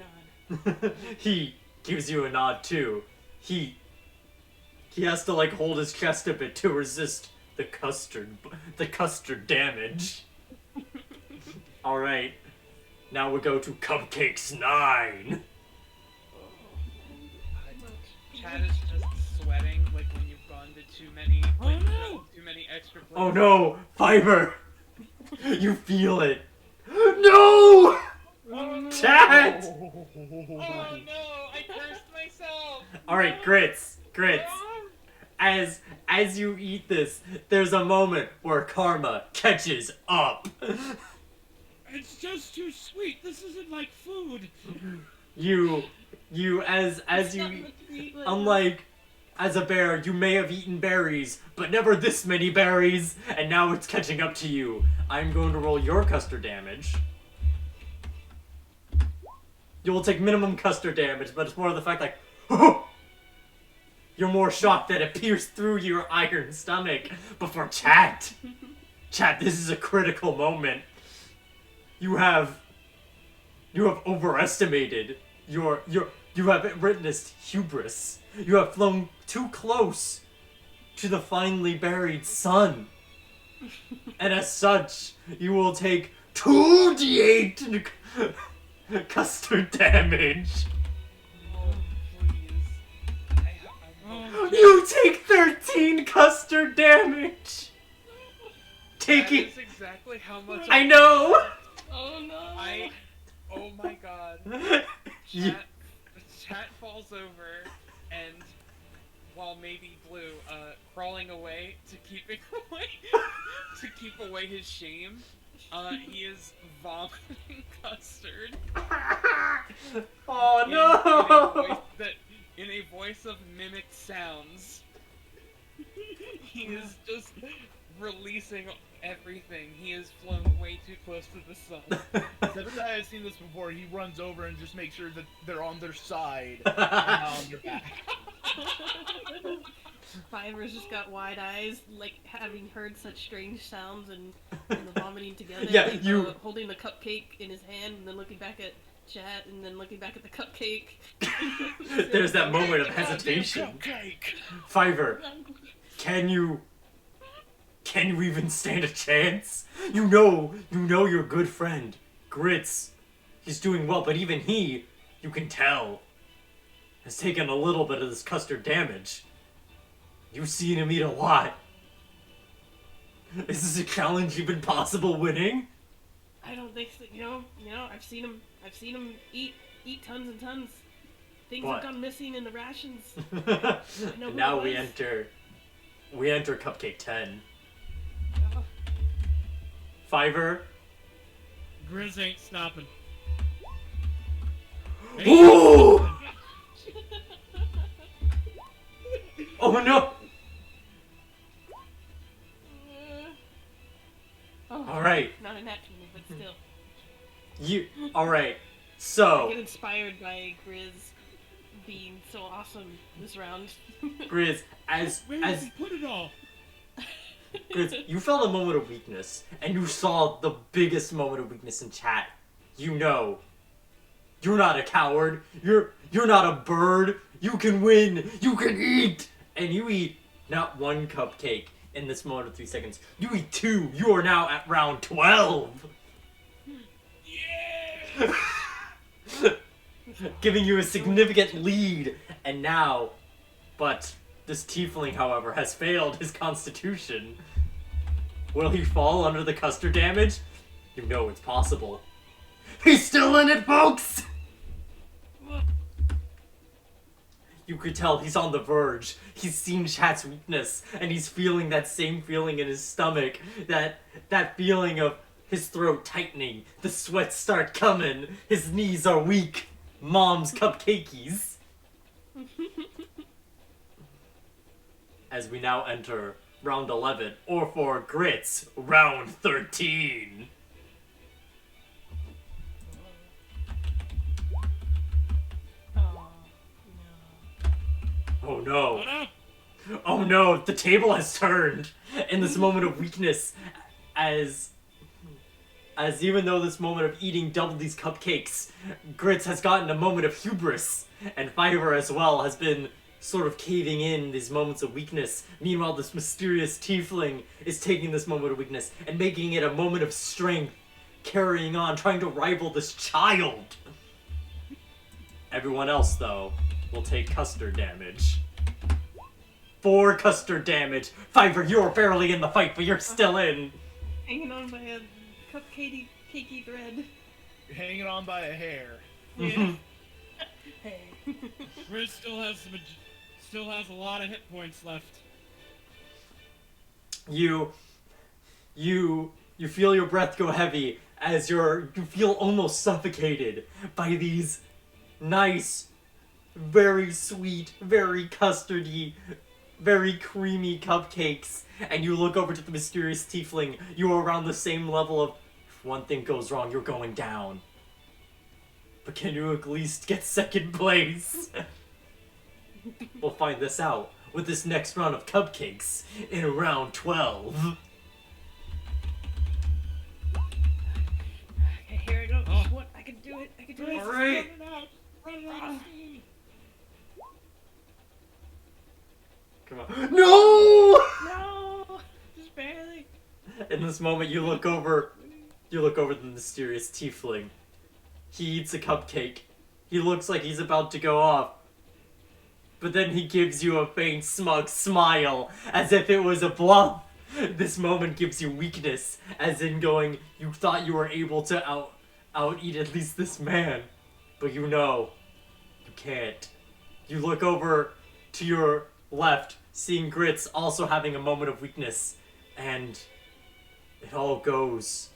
nod. he gives you a nod too. He has to like hold his chest a bit to resist the custard damage. All right, now we go to Cupcakes 9. Chad is just sweating like when you've gone to too many too many extra places. Oh no, Fiber! You feel it. No! Chad! Oh no, I cursed myself. All right, grits. As you eat this, there's a moment where karma catches up. It's just too sweet. This isn't like food. Unlike as a bear, you may have eaten berries, but never this many berries, and now it's catching up to you. I'm going to roll your custard damage. You will take minimum custard damage, but it's more of the fact like, you're more shocked that it pierced through your iron stomach. But for Chat, this is a critical moment. You have overestimated you have witnessed hubris. You have flown too close to the finely buried sun. And as such, you will take 2d8 custard damage. Oh, please. You take 13 custard damage. Taking. That is exactly how much I know. Oh no! Oh my god. You- Chat falls over, and while maybe Blue, crawling away to keep away his shame, he is vomiting custard. Oh no! In a voice of mimicked sounds. He is just releasing everything. He has flown way too close to the sun. Zebediah has seen this before. He runs over and just makes sure that they're on their side and not on their back. Fiver's just got wide eyes, like having heard such strange sounds and the vomiting together. Yeah, like, you- holding the cupcake in his hand and then looking back at chat and then looking back at the cupcake. There's that moment of hesitation. Cupcake. Fiverr, can you even stand a chance? You know your good friend, Grits. He's doing well, but even he, you can tell, has taken a little bit of this custard damage. You've seen him eat a lot. Is this a challenge even possible winning? I don't think so. I've seen him eat tons and tons. Things What? have gone missing in the rations. And now who we it enter Cupcake 10. Oh. Fiverr. Grizz ain't stopping. Ooh! Oh no! Oh, Alright, not a nat 20, but still. alright. I So, get inspired by Grizz being so awesome this round. Grizz, as Where did he put it all? Grizz, you felt a moment of weakness, and you saw the biggest moment of weakness in chat. You know, you're not a coward. You're not a bird. You can win. You can eat, and you eat not one cupcake in this moment of 3 seconds. You eat 2. You are now at round 12. Yeah! Giving you a significant lead, and now, but this tiefling, however, has failed his constitution. Will he fall under the custard damage? You know it's possible. He's still in it, folks! You could tell he's on the verge. He's seen chat's weakness, and he's feeling that same feeling in his stomach. That feeling of his throat tightening, the sweats start coming, his knees are weak. Mom's cupcakeys. As we now enter round 11, or for Grits, round 13. Oh no. Oh no! Oh no, the table has turned in this moment of weakness as even though this moment of eating double these cupcakes, Grits has gotten a moment of hubris, and Fiverr as well has been sort of caving in these moments of weakness. Meanwhile, this mysterious tiefling is taking this moment of weakness and making it a moment of strength, carrying on, trying to rival this child. Everyone else, though, will take custard damage. 4 custard damage. Fiverr, you're barely in the fight, but you're still in. Hanging on by a cupcakey thread. You're hanging on by a hair. Yeah. Hey. Grizz still has a lot of hit points left. You feel your breath go heavy as you feel almost suffocated by these nice, very sweet, very custardy, very creamy cupcakes, and you look over to the mysterious tiefling. You are around the same level of, if one thing goes wrong, you're going down. But can you at least get second place? We'll find this out with this next round of cupcakes in round 12. Okay, here I go. Oh. What? I can do it. I can do it. Grizz, Alright. Run it out of steam. Come on. No! No! Just barely. In this moment, you look over the mysterious tiefling. He eats a cupcake. He looks like he's about to go off. But then he gives you a faint, smug smile, as if it was a bluff. This moment gives you weakness, as in going, you thought you were able to out-eat at least this man. But you know, you can't. You look over to your left, seeing Grits also having a moment of weakness, and it all goes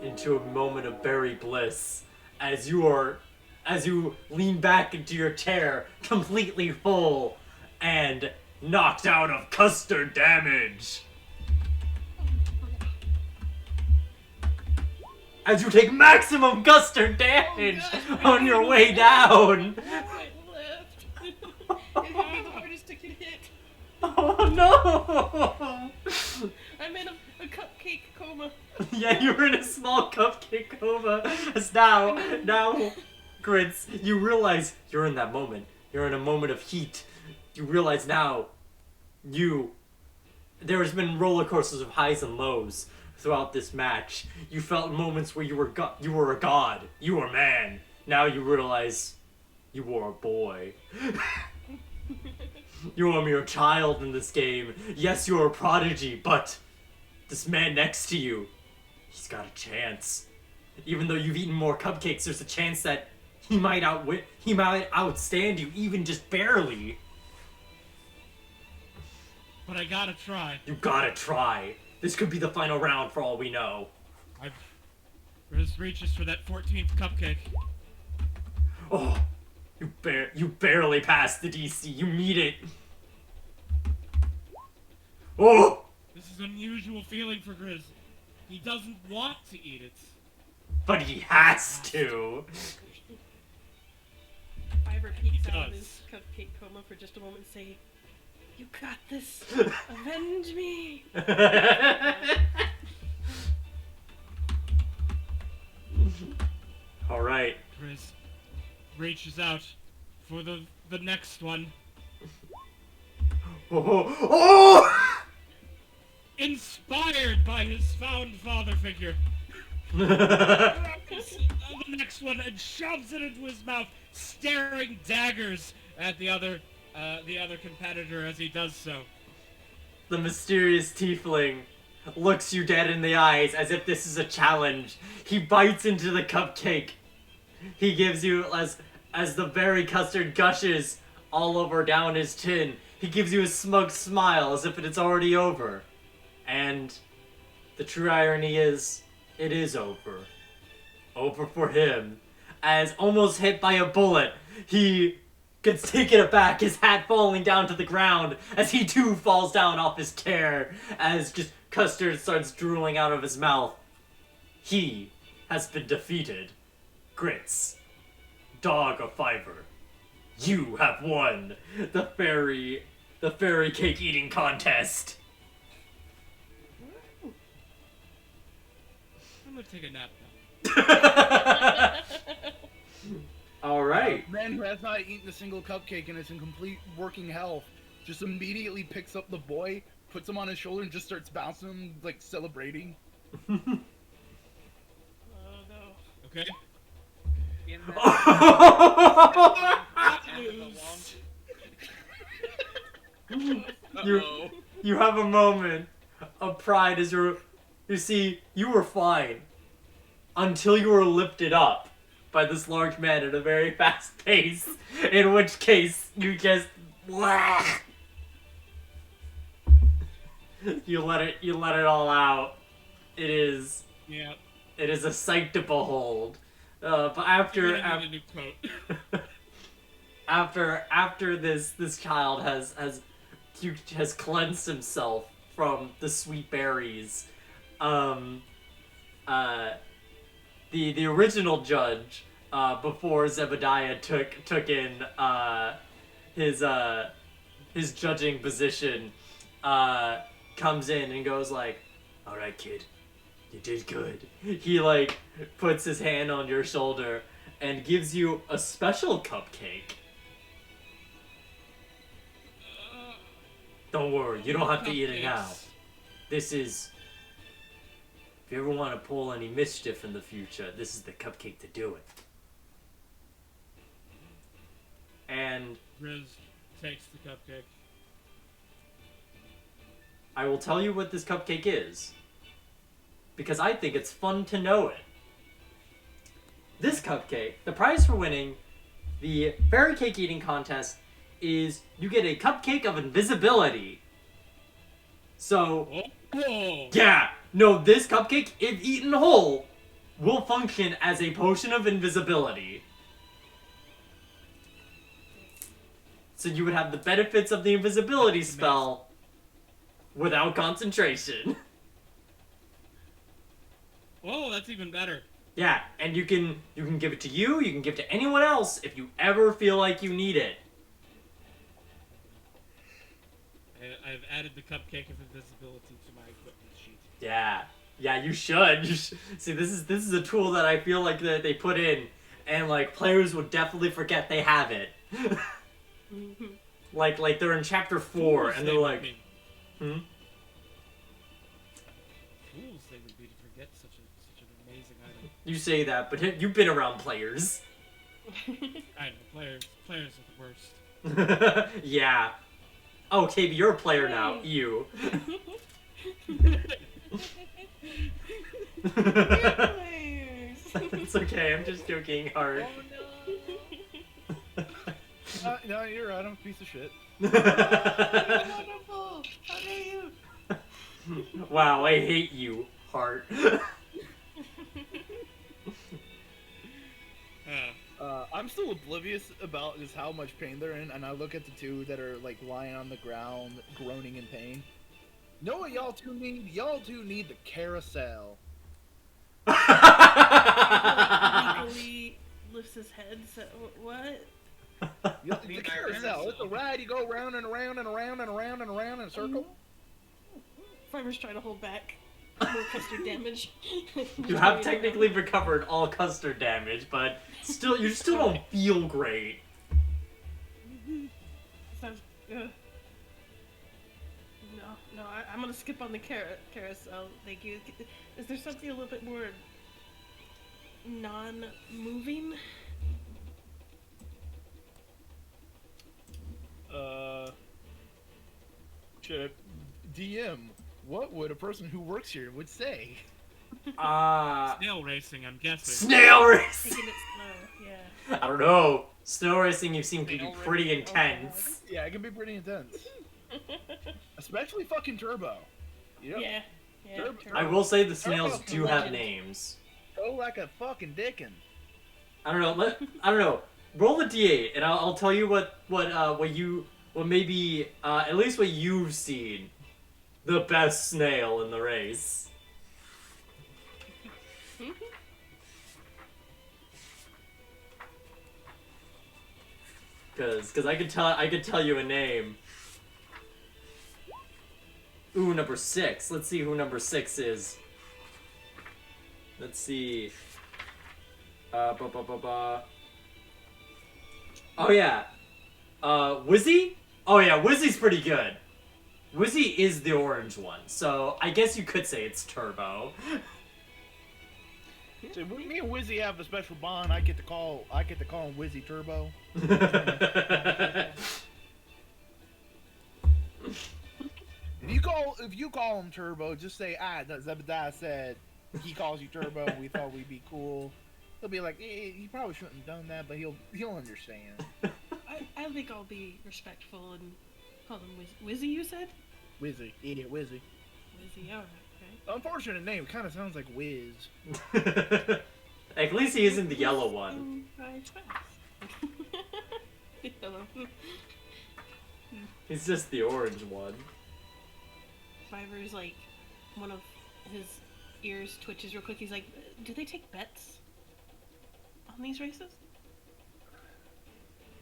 into a moment of berry bliss as you lean back into your chair, completely full and knocked out of custard damage. As you take maximum custard damage on your way down. Right left. It would be the hardest to get hit. Oh no! I'm in a cupcake coma. Yeah, you were in a small cupcake coma. As now Grits, you realize you're in that moment. You're in a moment of heat. You realize now, there's been roller coasters of highs and lows throughout this match. You felt moments where you were a god. You were a man. Now you realize you were a boy. You are a mere child in this game. Yes, you're a prodigy, but this man next to you, he's got a chance. Even though you've eaten more cupcakes, there's a chance that he might outstand you, even just barely. But I gotta try. You gotta try. This could be the final round for all we know. Riz reaches for that 14th cupcake. Oh, you barely passed the DC. You meet it. Oh! This is an unusual feeling for Grizz. He doesn't want to eat it. But he has to. Fiverr peeks He out of does. his cupcake coma for just a moment and say, "You got this. Avenge me." All right. Grizz reaches out for the next one. Oh! Oh! Inspired by his found father figure. The next one and shoves it into his mouth, staring daggers at the other competitor as he does so. The mysterious tiefling looks you dead in the eyes as if this is a challenge. He bites into the cupcake. He gives you, as the berry custard gushes all over down his chin, he gives you a smug smile as if it's already over. And the true irony is, it is over. Over for him. As almost hit by a bullet, he gets taken aback, his hat falling down to the ground as he too falls down off his chair as just custard starts drooling out of his mouth. He has been defeated. Grits, dog of Fiverr, you have won the fairy cake eating contest. I'm gonna take a nap now. All right. A man who has not eaten a single cupcake and is in complete working health just immediately picks up the boy, puts him on his shoulder, and just starts bouncing him, like celebrating. Oh no. Okay. In You have a moment of pride as you see, you were fine until you were lifted up by this large man at a very fast pace, in which case you just you let it all out. It is a sight to behold. But after I'm gonna need a new coat. after this child has cleansed himself from the sweet berries, the original judge, before Zebediah took in his judging position, comes in and goes like, "All right, kid, you did good." He like puts his hand on your shoulder and gives you a special cupcake. Don't worry, you don't have to eat it now. This is, if you ever want to pull any mischief in the future, this is the cupcake to do it. And Riz takes the cupcake. I will tell you what this cupcake is, because I think it's fun to know it. This cupcake, the prize for winning the fairy cake eating contest is you get a cupcake of invisibility. So, Oh. yeah, no, this cupcake, if eaten whole, will function as a potion of invisibility. So you would have the benefits of the invisibility spell without concentration. Oh, that's even better. Yeah, and you can give it to you can give it to anyone else if you ever feel like you need it. I've added the cupcake of invisibility to my equipment sheet. Yeah, you should. See, this is a tool that I feel like that they put in and like players would definitely forget they have it. like they're in chapter 4 and they're like, Fools they would be to forget such an amazing item. You say that, but you've been around players. I know, players are the worst. Yeah. Oh, Taby, you're a player now. Hey. You. It's okay, I'm just joking, Heart. No, you're right. I'm a piece of shit. Wonderful! How dare you? Wow, I hate you, Heart. I'm still oblivious about just how much pain they're in, and I look at the two that are like lying on the ground, groaning in pain. Know what y'all two need? Y'all two need the carousel. Legally lifts his head. So what? The carousel. It's a ride. You go round and around and around and around and around in a circle. Fiver's trying to hold back more custard damage. You have technically recovered all custard damage, but you still don't feel great. Sounds, no, I'm gonna skip on the carousel. Thank you. Is there something a little bit more non-moving? Should I DM? What would a person who works here would say? Snail racing, I'm guessing. Snail racing! Taking it slow, yeah. I don't know. Snail racing you've seen can be Snail pretty racing? intense. Yeah, it can be pretty intense. Especially fucking Turbo. Yep. Yeah. Turbo. I will say the snails Turbo's do a have legend. names. Go like a fucking dickin'. I don't know. I don't know. Roll a d8, and I'll tell you what maybe at least what you've seen the best snail in the race. Cause I could tell you a name. Ooh, number 6. Let's see who number 6 is. Let's see. Oh yeah. Wizzy? Oh yeah, Wizzy's pretty good. Wizzy is the orange one, so I guess you could say it's Turbo. So me and Wizzy have a special bond. I get to call him Wizzy Turbo. If you call him Turbo, just say Zebediah said he calls you Turbo. And we thought we'd be cool. He'll be like, he probably shouldn't have done that, but he'll understand. I think I'll be respectful and call him Wizzy, you said? Wizzy, idiot Wizzy. Wizzy, alright. Unfortunate name. Kind of sounds like Wiz. At least he isn't the yellow one. Hello. He's just the orange one. Fiver's like, one of his ears twitches real quick. He's like, do they take bets on these races?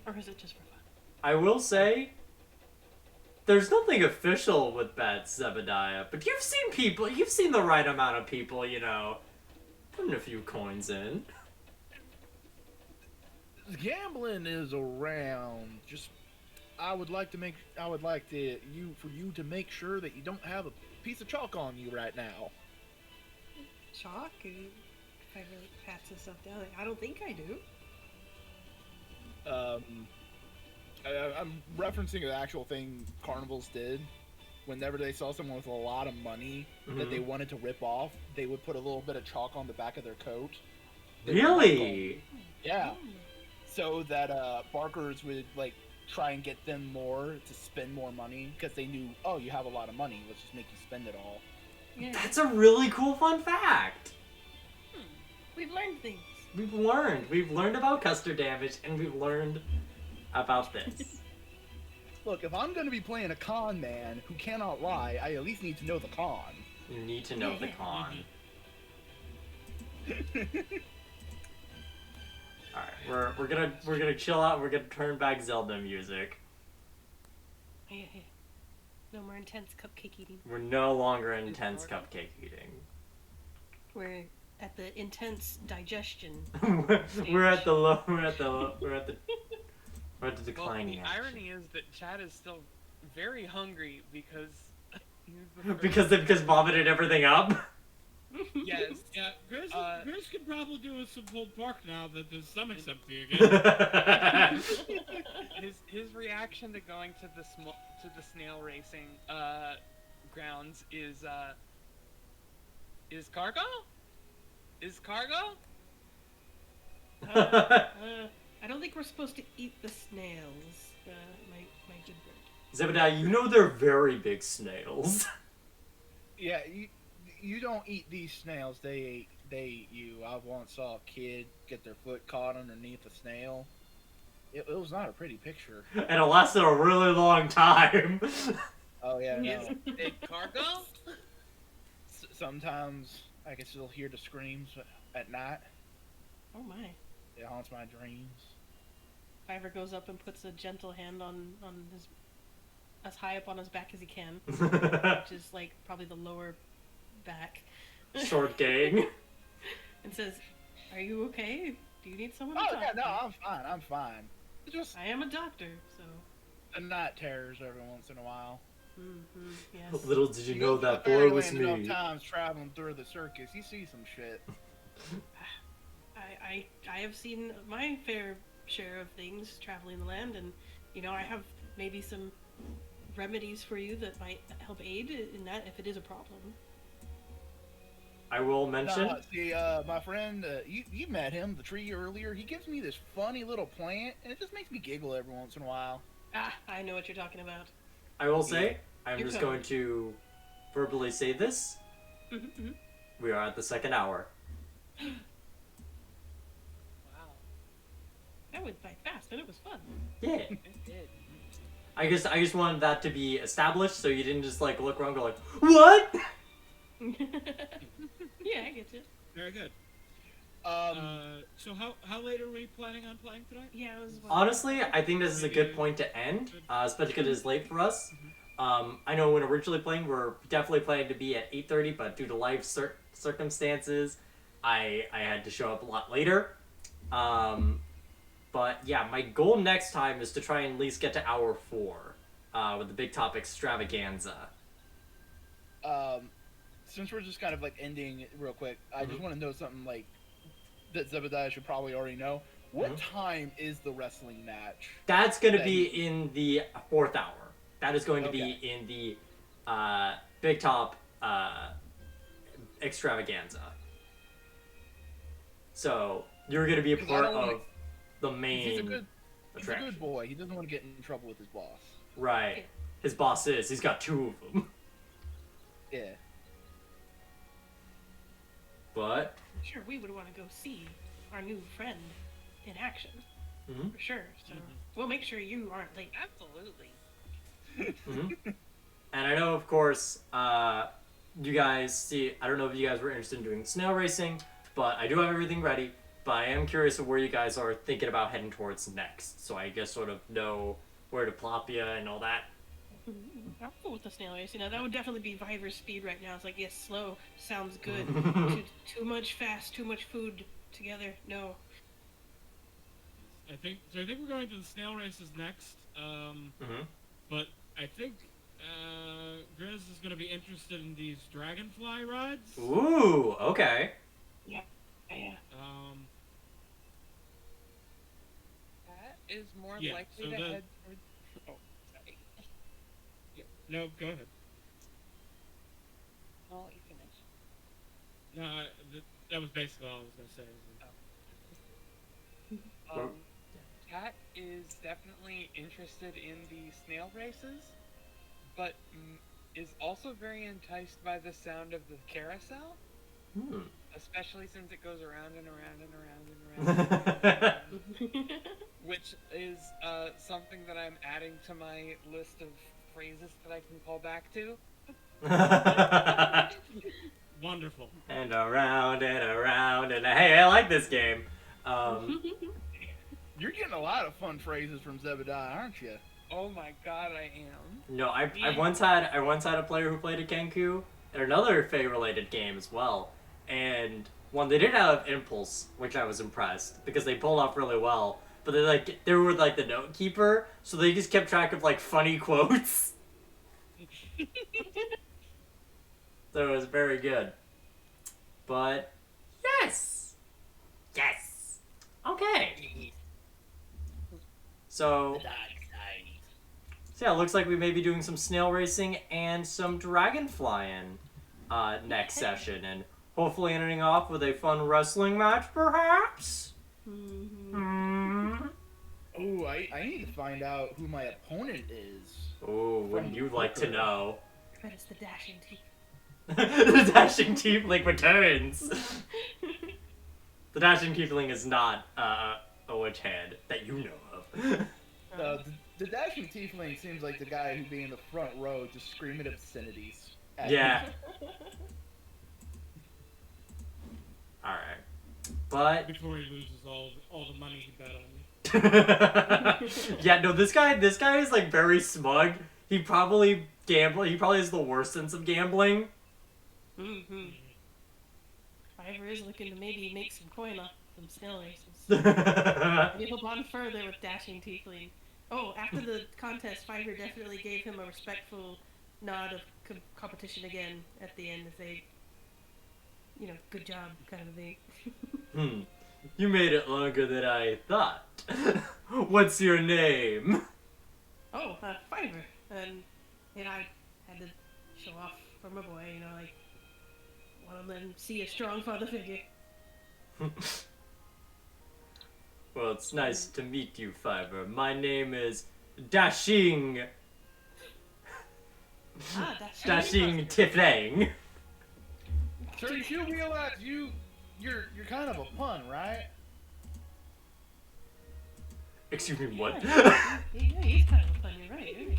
Or is it just for fun? I will say, there's nothing official with bets, Zebediah, but you've seen the right amount of people, putting a few coins in. Gambling is around. Just, I would like to make sure that you don't have a piece of chalk on you right now. Chalk? Fiver pats himself down. I don't think I do. I'm referencing the actual thing carnivals did. Whenever they saw someone with a lot of money that they wanted to rip off, they would put a little bit of chalk on the back of their coat. Really? Yeah. So that barkers would try and get them more to spend more money because they knew, oh, you have a lot of money. Let's just make you spend it all. Yeah. That's a really cool fun fact. We've learned things. We've learned about custard damage, and we've learned about this. Look, if I'm going to be playing a con man who cannot lie, I at least need to know the con. You need to know the con. Alright, we're gonna chill out. We're gonna turn back Zelda music. Yeah. No more intense cupcake eating. We're no longer intense cupcake eating. We're at the intense digestion. we're at the low. We're at the Well, declining. the action. irony is that Chad is still very hungry because he's the first- because they've just vomited everything up. yes. Yeah, Grizz, Grizz could probably do with some pulled pork now that his stomach's empty yeah, again. His reaction to going to the snail racing grounds is cargo? Is cargo? I don't think we're supposed to eat the snails, my good bird. Zebediah, you know they're very big snails. Yeah, you don't eat these snails. They eat you. I once saw a kid get their foot caught underneath a snail. It was not a pretty picture. And it lasted a really long time. Oh yeah, no. Is it cargo? Sometimes I can still hear the screams at night. Oh my. It haunts my dreams. Fiverr goes up and puts a gentle hand on his, as high up on his back as he can, which is like probably the lower back. Short gang. And says, "Are you okay? Do you need someone Oh to talk yeah, to?" no, I'm fine. I'm fine. It's just I am a doctor, so. the night terrors every once in a while. Mm-hmm, yes. Little did you go know to that the boy was Fairyland me. enough times traveling through the circus, you see some shit. I have seen my fair share of things traveling the land, and I have maybe some remedies for you that might help aid in that if it is a problem. I will mention. Nah, see, my friend, you met him, the tree earlier. He gives me this funny little plant, and it just makes me giggle every once in a while. Ah, I know what you're talking about. I will say. I'm You're just coming. going to verbally say this. Mm-hmm. We are at the second hour. Wow. That went by fast, and it was fun. Yeah. It did. I just wanted that to be established, so you didn't just like look around and go like, what? Yeah, I get it. Very good. Um, So how late are we planning on playing tonight? Yeah, I was. Honestly, I think this is a good point to end, especially because it's late for us. I know when originally playing, we're definitely planning to be at 8:30, but due to life circumstances, I had to show up a lot later. But yeah, my goal next time is to try and at least get to hour 4 with the big topic extravaganza. Since we're just kind of like ending real quick, I just want to know something like that Zebediah should probably already know. What time is the wrestling match? That's going to be in the 4th hour. That is going to be Okay. in the big top extravaganza. So you're going to be a Because I part don't wanna- of the main He's a good attraction. boy. He doesn't want to get in trouble with his boss. Right. His boss he's got 2 of them. Yeah. But Sure, we would want to go see our new friend in action. Mhm. For sure. So we'll make sure you aren't late. Absolutely. and I know, of course, you guys see. I don't know if you guys were interested in doing snail racing, but I do have everything ready. But I am curious of where you guys are thinking about heading towards next, so I guess sort of know where to plop you and all that. I'm cool with the snail race. That would definitely be Viver's speed right now. It's like, yes, slow sounds good. too much fast, too much food together. No. I think we're going to the snail races next. But I think Grizz is going to be interested in these dragonfly rides. Ooh, okay. Yeah. That is more Yeah, likely so to the- head towards. Oh, sorry. No, go ahead. I'll let you finish. No, that was basically all I was going to say. Well- Kat is definitely interested in the snail races, but is also very enticed by the sound of the carousel, especially since it goes around and around and around and around, which is something that I'm adding to my list of phrases that I can call back to. Wonderful. And around, and hey, I like this game. You're getting a lot of fun phrases from Zebediah, aren't you? Oh my god, I am. No, I once had a player who played a Kenku in another Fae related game as well, and one, they did have impulse, which I was impressed because they pulled off really well. But they were like the note keeper, so they just kept track of like funny quotes. So it was very good. But yes, okay. So yeah, it looks like we may be doing some snail racing and some dragon flying next session, and hopefully ending off with a fun wrestling match, perhaps. Mm-hmm. Ooh, I need to find out who my opponent is. Oh, wouldn't you like to know? That is the dashing teeth. The dashing tiefling returns. The dashing tiefling is not a witch head that you know of. The dashing tiefling seems like the guy who'd be in the front row just screaming obscenities. At Yeah. me. All right, but Before he loses all the money he bet on me. yeah, no, this guy is like very smug. He probably has the worst sense of gambling. Mm-hmm. Fiverr is looking to maybe make some coin off some snail races. Maybe he'll bond further with dashing tiefling. Oh, after the contest, Fiverr definitely gave him a respectful nod of competition again at the end, as they, good job kind of thing. You made it longer than I thought. What's your name? Oh, Fiverr. And, I had to show off for my boy, like, want to let him see a strong father figure. Well, it's nice to meet you, Fiverr. My name is Dashing. Dashing Tiefling. Sir, you realize you're kind of a pun, right? Excuse me, what? Yeah, he's kind of a pun, you're right.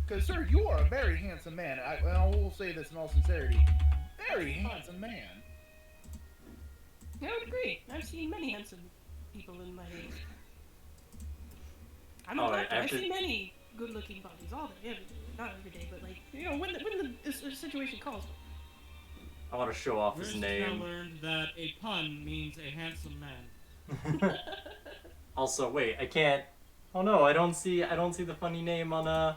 Because, sir, you are a very handsome man. I will say this in all sincerity. Very handsome man. I would agree. I've seen many handsome people in my day. I'm a black guy. I've seen many good-looking bodies all day, every day. Not every day, but when the situation calls. I want to show off his First, I name. learned that a pun means a handsome man. Also, wait, I can't. Oh no, I don't see the funny name on the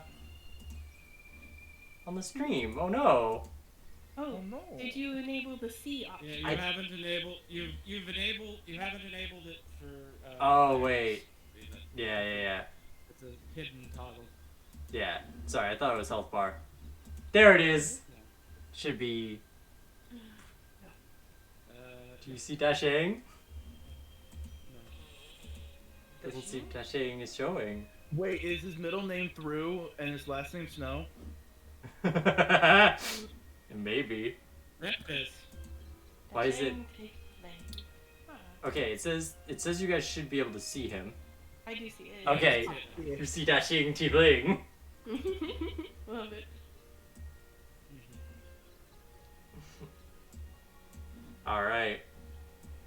stream. Oh no. Oh no. Did you enable the C option? Yeah, you haven't enabled it for. Oh wait. Yeah. It's a hidden toggle. Yeah. Sorry, I thought it was health bar. There it is. Should be. Do you see Dashing? Doesn't seem Dashing is showing. Wait, is his middle name Through and his last name Snow? Maybe. Rip this. Why is it? Okay, it says you guys should be able to see him. I do see it. Okay, you see Dashing Tiefling. Love it. All right,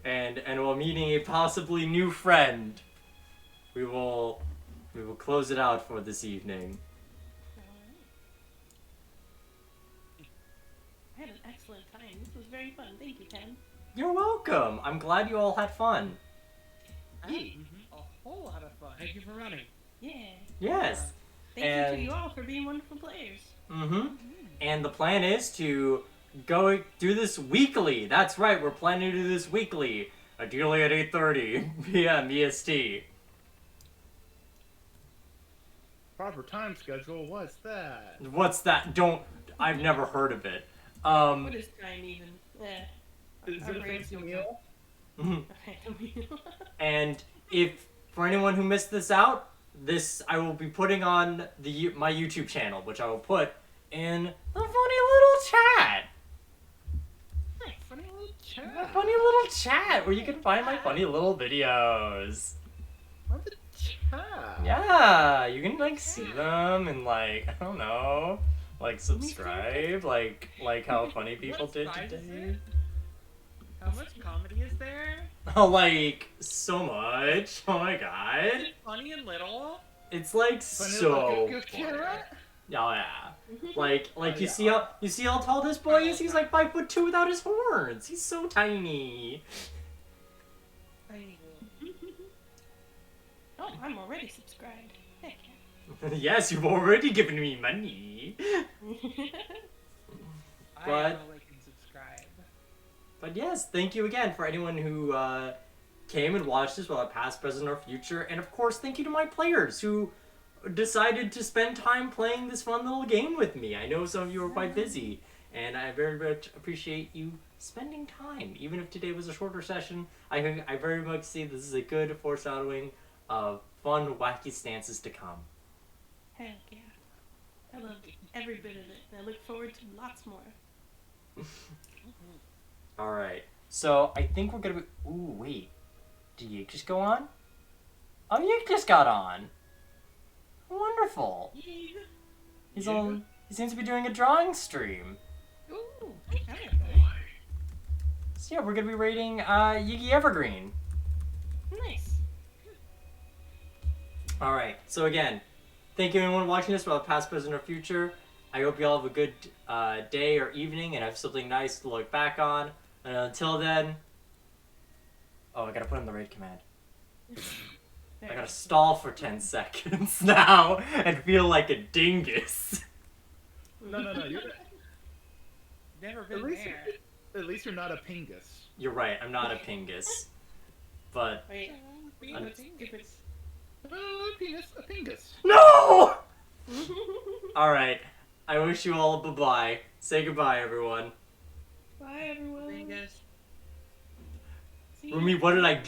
and while meeting a possibly new friend, we will close it out for this evening. I had an excellent time. This was very fun. Thank you, Ken. You're welcome. I'm glad you all had fun. I had a whole lot of fun. Thank you for running. Yeah. Yes. Thank you to you all for being wonderful players. Mm-hmm. And the plan is to go do this weekly. That's right. We're planning to do this weekly. Ideally at 8:30 p.m. EST. Proper time schedule, what's that? What's that? I've never heard of it. What is time even? Is it a fancy meal? Mhm. And if for anyone who missed this out, this I will be putting on my YouTube channel, which I will put in the funny little chat. Funny little A chat. funny little chat where you can find my funny little videos. What the chat? Yeah, you can like see them and like I don't know, like subscribe, like how funny people What did size is today. it? How much comedy is there? Oh, like so much. Oh my Is god, it funny and little? it's like Funny so. little funny. cat? Oh yeah. Like you yeah. see how tall this boy is? He's like 5'2" without his horns. He's so tiny. Oh, I'm already subscribed. Heck Yes, you've already given me money. yeah. I But- know like and subscribe. But yes, thank you again for anyone who came and watched this, whether past, present, or future. And of course, thank you to my players who decided to spend time playing this fun little game with me. I know some of you were quite busy, and I very much appreciate you spending time. Even if today was a shorter session, I very much see this is a good foreshadowing of fun, wacky stances to come. Heck yeah. I loved every bit of it, and I look forward to lots more. Alright, so I think we're gonna be... Ooh, wait. Did Yig just go on? Oh, Yig just got on. Wonderful. He's on... He seems to be doing a drawing stream. Ooh, So yeah, we're gonna be rating Yiggy Evergreen. nice. Alright, so again, thank you everyone watching this, whether past, present, or future. I hope you all have a good day or evening and have something nice to look back on. And until then... Oh, I gotta put in the raid command. I gotta stall for 10 seconds now and feel like a dingus. No. You're, Never at been least, there. at least you're not a pingus. You're right, I'm not a pingus. But... Wait, what's the difference? A pingus. No! Alright, I wish you all bye-bye. Say goodbye, everyone. Bye, everyone. Dingus. See ya. Rumi, what did I...